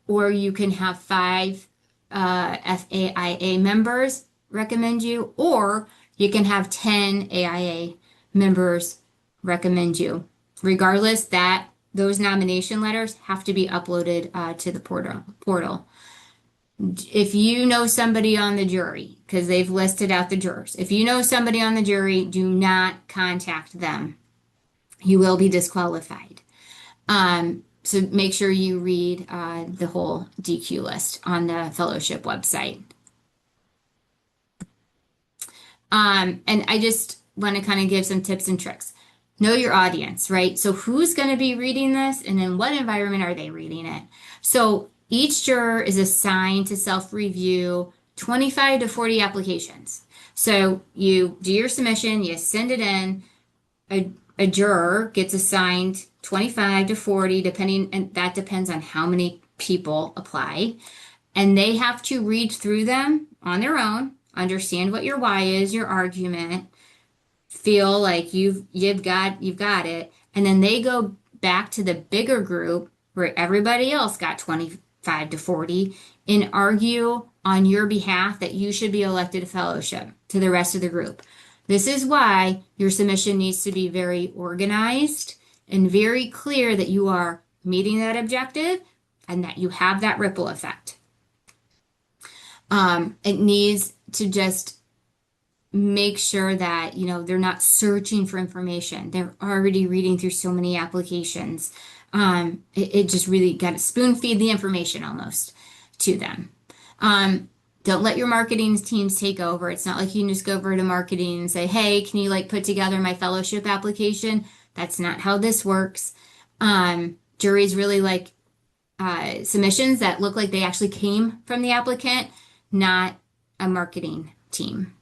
B: or you can have five FAIA members recommend you, or you can have 10 AIA members recommend you. Regardless, that those nomination letters have to be uploaded to the portal. If you know somebody on the jury, because they've listed out the jurors, if you know somebody on the jury, do not contact them. You will be disqualified. So make sure you read the whole DQ list on the fellowship website. And I just want to kind of give some tips and tricks. Know your audience, right? So who's going to be reading this and in what environment are they reading it? So each juror is assigned to self-review 25 to 40 applications. So you do your submission, you send it in, a juror gets assigned 25 to 40, depending, and that depends on how many people apply. And they have to read through them on their own, understand what your why is, your argument, feel like you've got it, and then they go back to the bigger group where everybody else got 25 to 40 and argue on your behalf that you should be elected to fellowship to the rest of the group. This is why your submission needs to be very organized and very clear that you are meeting that objective and that you have that ripple effect. It needs to just make sure that, they're not searching for information. They're already reading through so many applications. It just really got to spoon feed the information almost to them. Don't let your marketing teams take over. It's not like you can just go over to marketing and say, hey, can you put together my fellowship application? That's not how this works. Juries really like submissions that look like they actually came from the applicant, not a marketing team.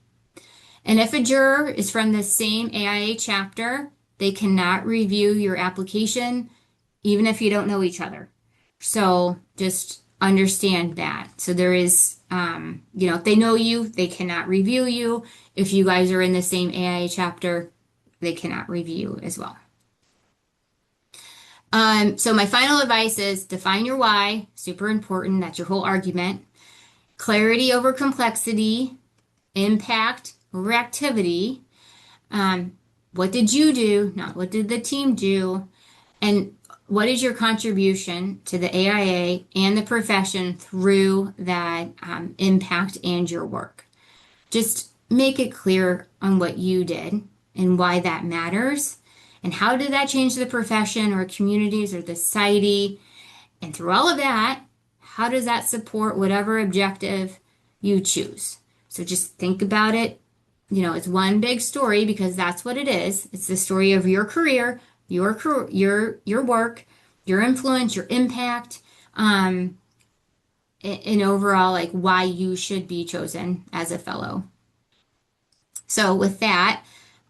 B: And if a juror is from the same AIA chapter, they cannot review your application, even if you don't know each other. So just understand that. So there is, if they know you, they cannot review you. If you guys are in the same AIA chapter, they cannot review as well. So my final advice is define your why, super important. That's your whole argument. Clarity over complexity, impact over activity. What did you do? Not what did the team do? And what is your contribution to the AIA and the profession through that impact and your work? Just make it clear on what you did and why that matters. And how did that change the profession or communities or the society? And through all of that, how does that support whatever objective you choose? So just think about it. It's one big story because that's what it is. It's the story of your career, your work, your influence, your impact, and overall why you should be chosen as a fellow. So with that,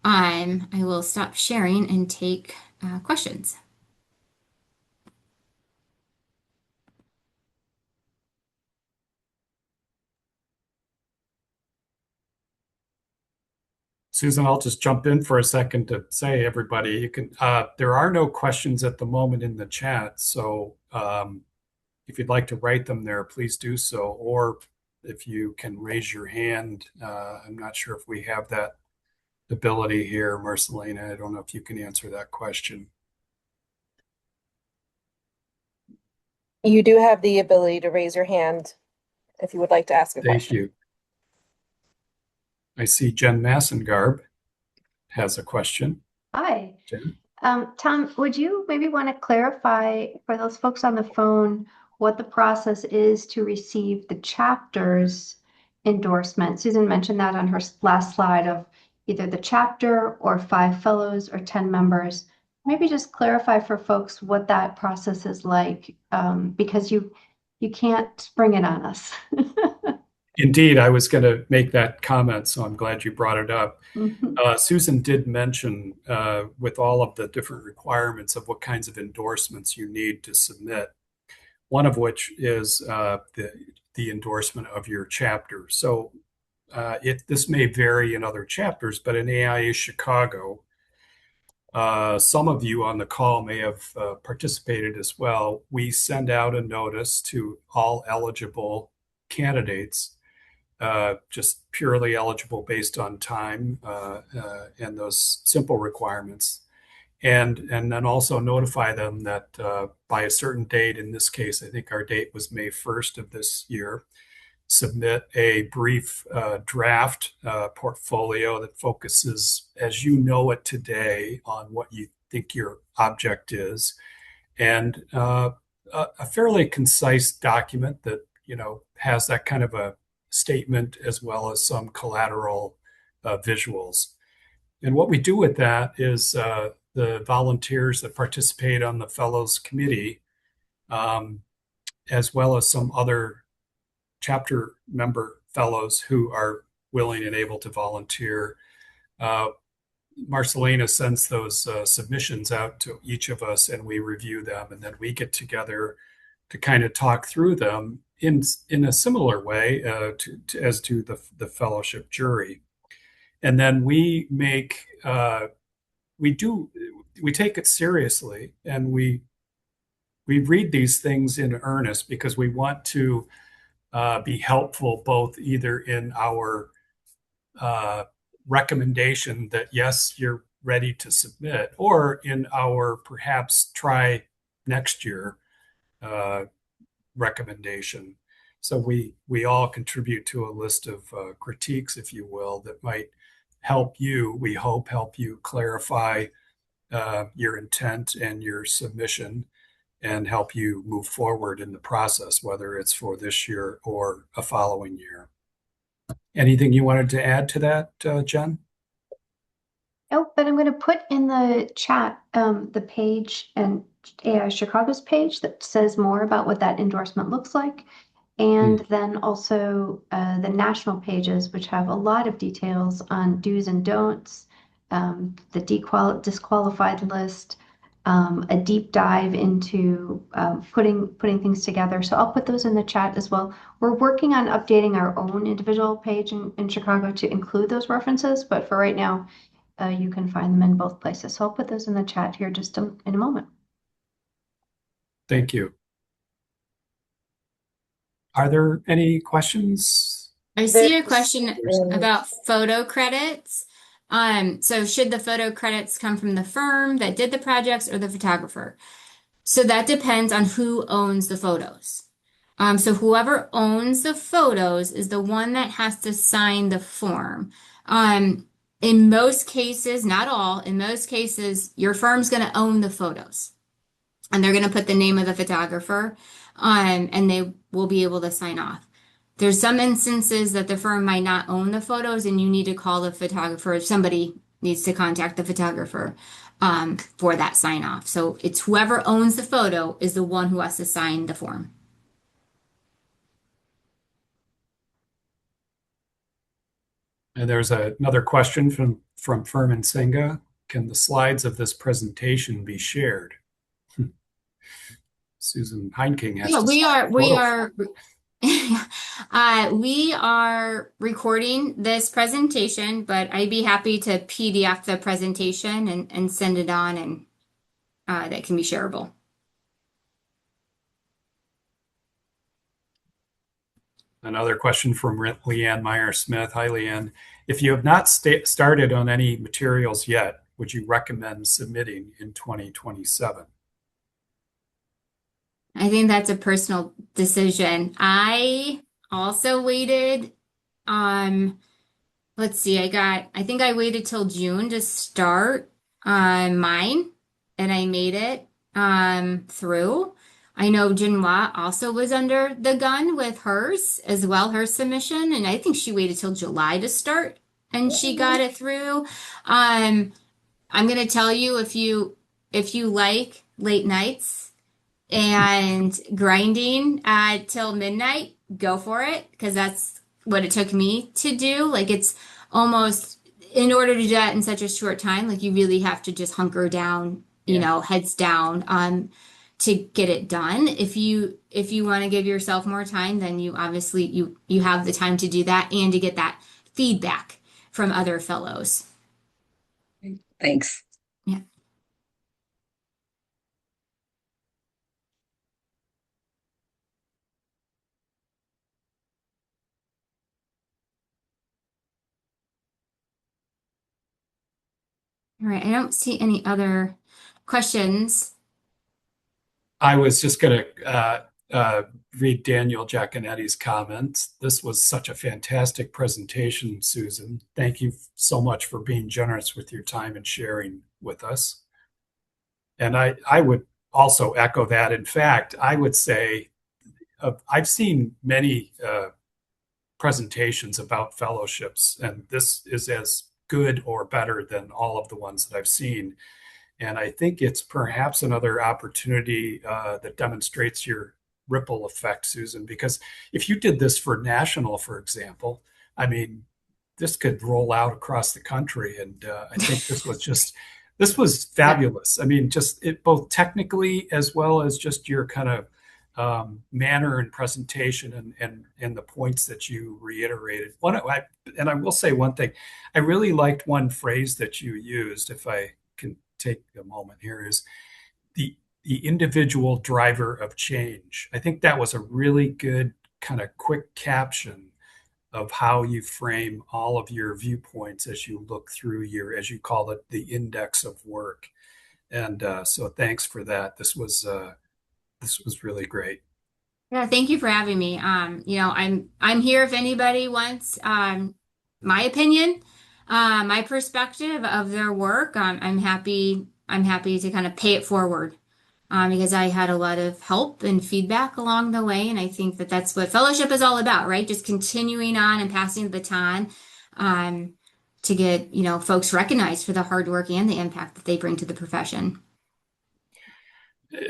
B: I will stop sharing and take questions.
A: Susan, I'll just jump in for a second to say, everybody, there are no questions at the moment in the chat. So if you'd like to write them there, please do so. Or if you can raise your hand, I'm not sure if we have that ability here, Marcelina. I don't know if you can answer that question.
C: You do have the ability to raise your hand if you would like to ask a
A: Thank
C: question.
A: you. I see Jen Massengarb has a question.
D: Hi.
A: Jen?
D: Tom, would you maybe want to clarify for those folks on the phone what the process is to receive the chapter's endorsement? Susan mentioned that on her last slide of either the chapter or 5 fellows or 10 members. Maybe just clarify for folks what that process is like, because you can't spring it on us.
A: Indeed, I was going to make that comment, so I'm glad you brought it up.
D: Mhm.
A: Susan did mention with all of the different requirements of what kinds of endorsements you need to submit, one of which is the endorsement of your chapter. So this may vary in other chapters, but in AIA Chicago, some of you on the call may have participated as well. We send out a notice to all eligible candidates, just purely eligible based on time and those simple requirements. And then also notify them that by a certain date, in this case, I think our date was May 1st of this year, submit a brief draft portfolio that focuses, as you know it today, on what you think your object is, and a fairly concise document that has that kind of a statement as well as some collateral visuals. And what we do with that is the volunteers that participate on the Fellows Committee, as well as some other chapter member fellows who are willing and able to volunteer. Marcelina sends those submissions out to each of us, and we review them, and then we get together to kind of talk through them in a similar way as to the fellowship jury. And then we take it seriously, and we read these things in earnest because we want to be helpful both either in our recommendation that yes, you're ready to submit, or in our perhaps try next year recommendation. So we all contribute to a list of critiques, if you will, that might help you, we hope, help you clarify your intent and your submission and help you move forward in the process, whether it's for this year or a following year. Anything you wanted to add to that, Jen?
D: Oh, but I'm going to put in the chat the page and AI Chicago's page that says more about what that endorsement looks like. And then also the national pages, which have a lot of details on do's and don'ts, the disqualified list, a deep dive into putting things together. So I'll put those in the chat as well. We're working on updating our own individual page in Chicago to include those references, but for right now, you can find them in both places. So I'll put those in the chat here just in a moment.
A: Thank you. Are there any questions?
B: I see a question about photo credits. So should the photo credits come from the firm that did the projects or the photographer? So that depends on who owns the photos. So whoever owns the photos is the one that has to sign the form. In most cases, not all, in most cases, your firm's going to own the photos. And they're going to put the name of the photographer, and they will be able to sign off. There's some instances that the firm might not own the photos, and you need to call the photographer if somebody needs to contact the photographer for that sign off. So it's whoever owns the photo is the one who has to sign the form.
A: And there's another question from Furman Senga. Can the slides of this presentation be shared? Susan Heinking has
B: Yeah,
A: to
B: we are recording this presentation, but I'd be happy to PDF the presentation and send it on, and that can be shareable.
A: Another question from Leanne Meyer-Smith. Hi, Leanne. If you have not started on any materials yet, would you recommend submitting in 2027?
B: I think that's a personal decision. I also waited, let's see, I think I waited till June to start mine, and I made it through. I know Jinhua also was under the gun with hers as well, her submission, and I think she waited till July to start, and she got it through. I'm gonna tell you, if you like late nights and grinding till midnight, go for it, because that's what it took me to do. Like it's almost in order to do that in such a short time, like you really have to just hunker down,
E: Yeah.
B: heads down, to get it done. If you want to give yourself more time, then you obviously you have the time to do that and to get that feedback from other fellows.
E: Thanks.
B: Yeah. All right. I don't see any other questions.
A: I was just going to read Daniel Giaconetti's comments. This was such a fantastic presentation, Susan. Thank you so much for being generous with your time and sharing with us. And I would also echo that. In fact, I would say I've seen many presentations about fellowships, and this is as good or better than all of the ones that I've seen. And I think it's perhaps another opportunity that demonstrates your ripple effect, Susan, because if you did this for national, for example, I mean, this could roll out across the country. And I think this was fabulous. I mean, just it both technically as well as just your kind of manner and presentation and the points that you reiterated. And I will say one thing, I really liked one phrase that you used, if I can take a moment here, is the individual driver of change. I think that was a really good kind of quick caption of how you frame all of your viewpoints as you look through your, as you call it, the index of work. And so thanks for that. This was really great.
B: Yeah, thank you for having me. I'm here if anybody wants my opinion, my perspective of their work. I'm happy to kind of pay it forward, because I had a lot of help and feedback along the way, and I think that that's what fellowship is all about, right? Just continuing on and passing the baton, to get folks recognized for the hard work and the impact that they bring to the profession.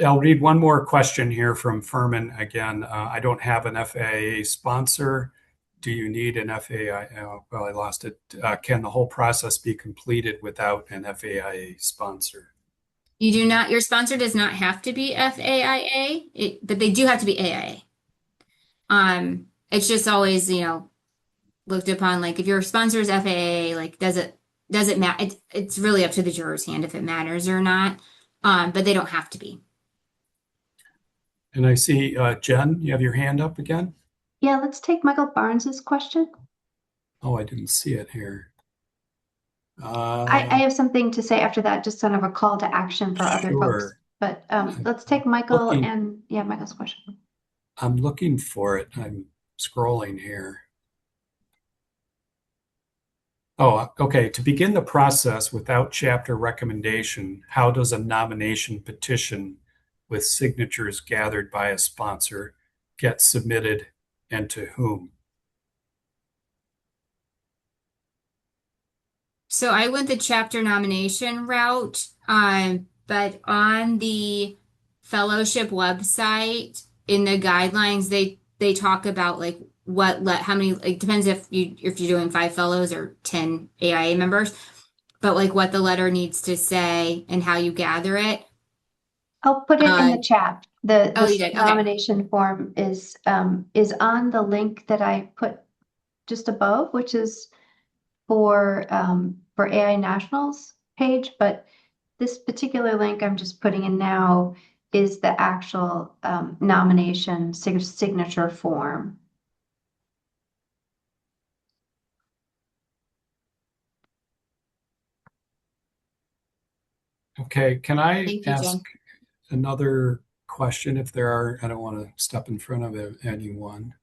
A: I'll read one more question here from Furman again. I don't have an FAIA sponsor. Do you need an FAIA? Well, I lost it. Can the whole process be completed without an FAIA sponsor?
B: You do not, your sponsor does not have to be FAIA, but they do have to be AIA. It's just always, looked upon like if your sponsor is FAA, like does it matter? It's really up to the juror's hand if it matters or not. But they don't have to be.
A: And I see Jen, you have your hand up again.
D: Yeah, let's take Michael Barnes's question.
A: Oh, I didn't see it here.
D: I have something to say after that, just kind of a call to action for other folks.
A: Sure.
D: But let's take Michael
A: looking-
D: and yeah, Michael's question.
A: I'm looking for it. I'm scrolling here. Oh, okay. To begin the process without chapter recommendation, how does a nomination petition with signatures gathered by a sponsor get submitted and to whom?
B: So I went the chapter nomination route, but on the fellowship website in the guidelines, they talk about like how many, like depends if you're doing 5 fellows or 10 AIA members, but like what the letter needs to say and how you gather it.
D: I'll put it in the chat. The
B: you did? Okay.
D: nomination form is on the link that I put just above, which is for AI Nationals page, but this particular link I'm just putting in now is the actual nomination signature form.
A: Okay, can I
B: Thank you,
A: ask
B: Jen.
A: another question if there are? I don't want to step in front of anyone.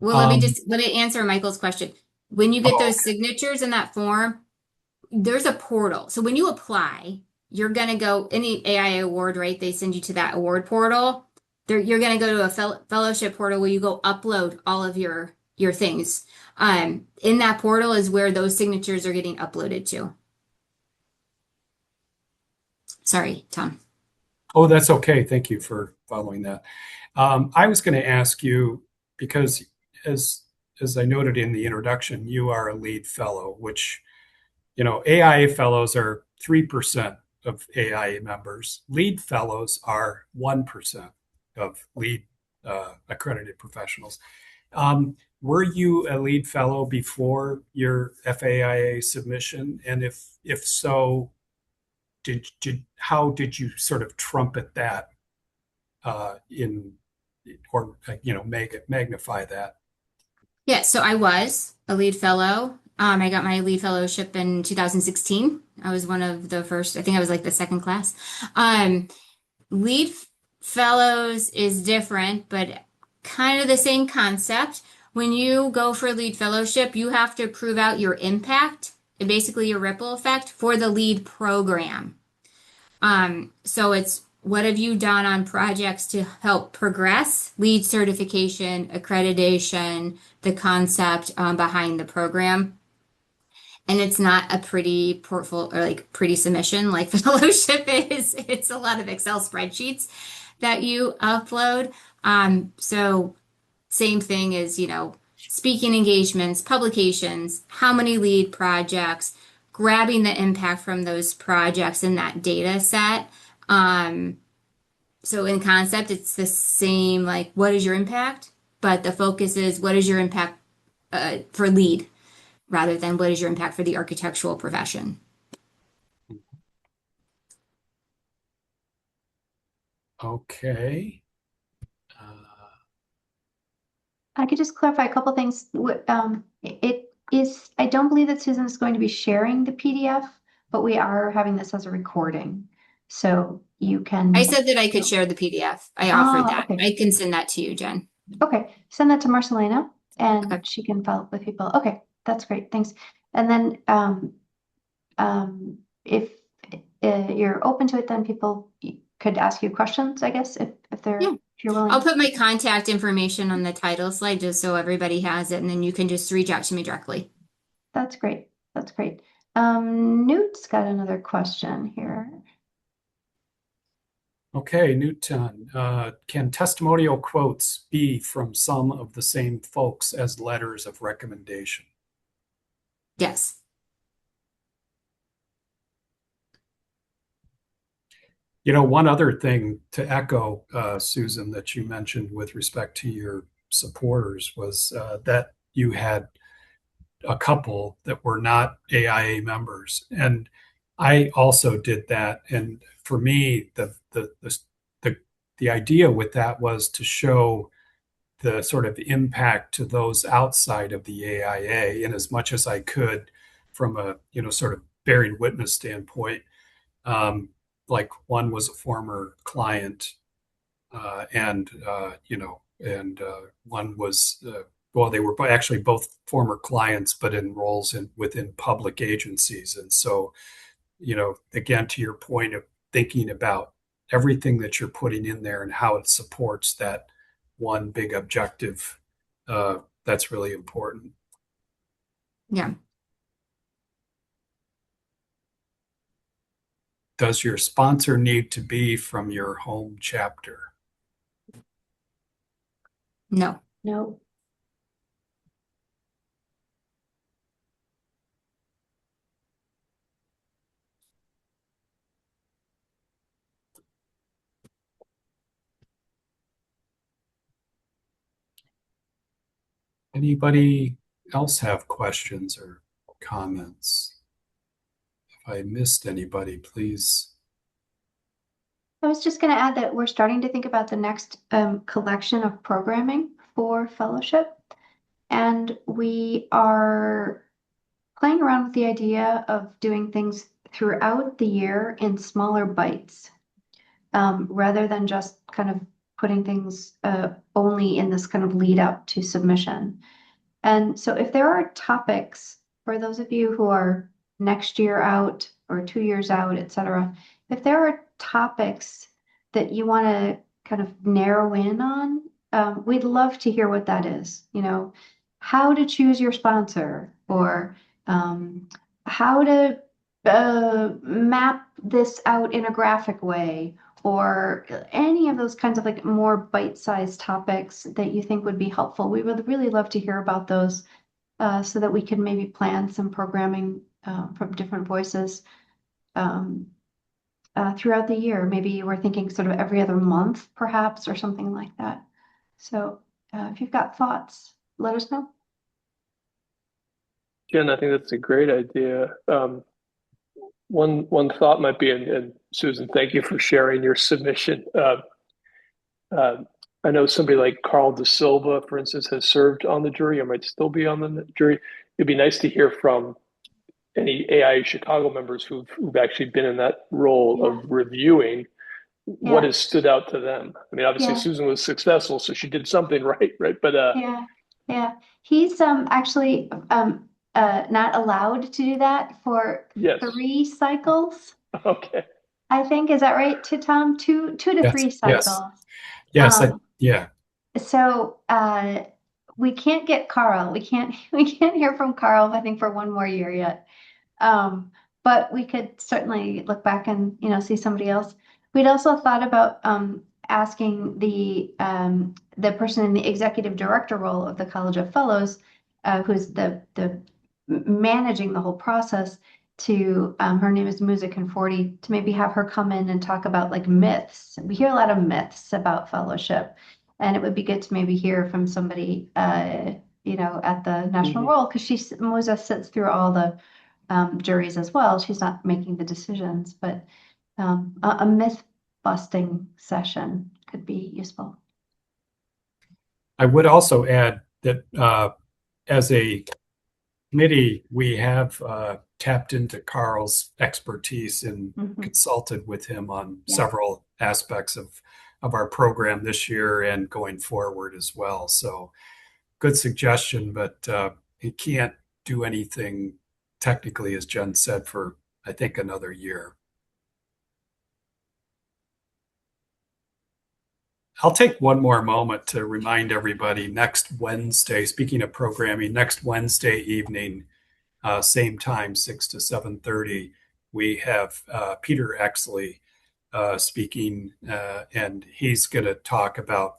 B: Well, let me answer Michael's question. When you get those signatures in that form, there's a portal. So when you apply, you're going to go any AIA award, right? They send you to that award portal. You're going to go to a fellowship portal where you go upload all of your things. In that portal is where those signatures are getting uploaded to. Sorry, Tom.
A: Oh, that's okay. Thank you for following that. I was going to ask you, because as as I noted in the introduction, you are a lead fellow, which, AIA fellows are 3% of AIA members. Lead fellows are 1% of lead accredited professionals. Were you a lead fellow before your FAIA submission? And if so, how did you sort of trumpet that in or magnify that?
B: Yeah, so I was a lead fellow. I got my lead fellowship in 2016. I was one of the first, I think I was like the second class. Lead fellows is different, but kind of the same concept. When you go for lead fellowship, you have to prove out your impact and basically your ripple effect for the lead program. So it's what have you done on projects to help progress lead certification, accreditation, the concept behind the program. And it's not a pretty portfolio or like pretty submission like fellowship is. It's a lot of Excel spreadsheets that you upload. So same thing as, speaking engagements, publications, how many lead projects, grabbing the impact from those projects in that data set. So in concept, it's the same, like, what is your impact? But the focus is what is your impact for lead rather than what is your impact for the architectural profession.
A: Okay.
D: I could just clarify a couple things. It is, I don't believe that Susan is going to be sharing the PDF, but we are having this as a recording. So you can.
B: I said that I could share the PDF. I offered that.
D: Okay.
B: I can send that to you, Jen.
D: Okay, send that to Marcelina and
B: Okay.
D: she can follow up with people. Okay, that's great. Thanks. And then if you're open to it, then people could ask you questions, I guess, if
B: Yeah.
D: if you're willing.
B: I'll put my contact information on the title slide just so everybody has it, and then you can just reach out to me directly.
D: That's great. That's great. Newt's got another question here.
A: Okay, Newton, can testimonial quotes be from some of the same folks as letters of recommendation?
B: Yes.
A: One other thing to echo, Susan, that you mentioned with respect to your supporters was that you had a couple that were not AIA members, and I also did that. And for me, the idea with that was to show the sort of impact to those outside of the AIA in as much as I could from a sort of bearing witness standpoint. Like one was a former client, and one was well, they were actually both former clients, but in roles within public agencies. And so, again, to your point of thinking about everything that you're putting in there and how it supports that one big objective, that's really important.
B: Yeah.
A: Does your sponsor need to be from your home chapter?
B: No.
D: No.
A: Anybody else have questions or comments? If I missed anybody, please.
D: I was just going to add that we're starting to think about the next collection of programming for fellowship. And we are playing around with the idea of doing things throughout the year in smaller bites, rather than just kind of putting things only in this kind of lead up to submission. And so if there are topics for those of you who are next year out or 2 years out, et cetera, if there are topics that you want to kind of narrow in on, we'd love to hear what that is. How to choose your sponsor, or how to map this out in a graphic way, or any of those kinds of like more bite-sized topics that you think would be helpful. We would really love to hear about those so that we can maybe plan some programming from different voices throughout the year. Maybe we're thinking sort of every other month, perhaps, or something like that. So if you've got thoughts, let us know.
F: Jen, I think that's a great idea. One thought might be, and Susan, thank you for sharing your submission. I know somebody like Carl De Silva, for instance, has served on the jury or might still be on the jury. It'd be nice to hear from any AIA Chicago members who've actually been in that role of reviewing what has stood out to them. I mean, obviously Susan was successful, so she did something right? But
D: yeah. He's actually not allowed to do that for 3 cycles.
F: Okay.
D: I think, is that right, to Tom? Two to 3 cycles.
A: Yes. Yeah.
D: So we can't get Carl. We can't hear from Carl, I think, for 1 more year yet. But we could certainly look back and see somebody else. We'd also thought about asking the person in the executive director role of the College of Fellows, who's the managing the whole process, to her name is Music and 40, to maybe have her come in and talk about like myths. We hear a lot of myths about fellowship, and it would be good to maybe hear from somebody at the national role, because Musa sits through all the juries as well. She's not making the decisions, but a myth busting session could be useful.
A: I would also add that as a committee, we have tapped into Carl's expertise and consulted with him on several aspects of our program this year and going forward as well. So good suggestion, but he can't do anything technically, as Jen said, for I think another year. I'll take one more moment to remind everybody next Wednesday, speaking of programming, next Wednesday evening, same time, 6 to 7:30, we have Peter Exley speaking, and he's going to talk about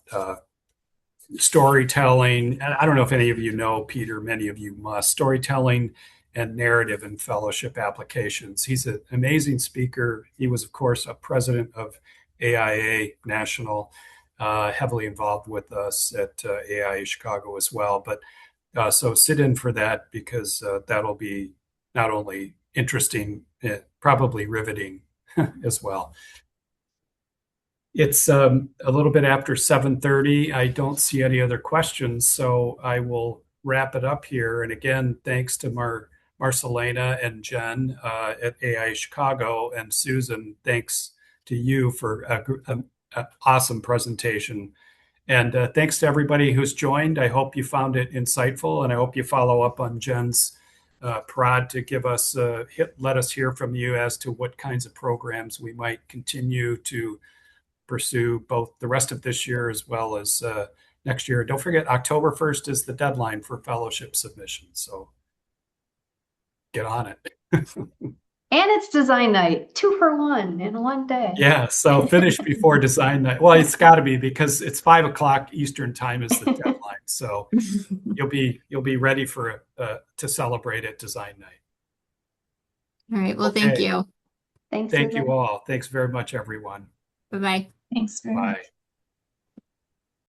A: storytelling. And I don't know if any of you know Peter, many of you must. Storytelling and narrative in fellowship applications. He's an amazing speaker. He was, of course, a president of AIA National, heavily involved with us at AIA Chicago as well. But so sit in for that, because that'll be not only interesting, probably riveting as well. It's a little bit after 7:30. I don't see any other questions, so I will wrap it up here. And again, thanks to Marcelena and Jen at AIA Chicago, and Susan, thanks to you for an awesome presentation. And thanks to everybody who's joined. I hope you found it insightful, and I hope you follow up on Jen's prod to give us let us hear from you as to what kinds of programs we might continue to pursue, both the rest of this year as well as next year. Don't forget, October 1st is the deadline for fellowship submissions, so get on it.
D: And it's design night, 2 for 1 in one day.
A: Yeah, so finish before design night. Well, it's got to be, because it's 5 o'clock Eastern time is the deadline. So you'll be ready for to celebrate at design night.
B: All right. Well, thank you.
D: Thanks.
A: Thank you all. Thanks very much, everyone.
B: Bye-bye.
E: Thanks very much.
A: Bye.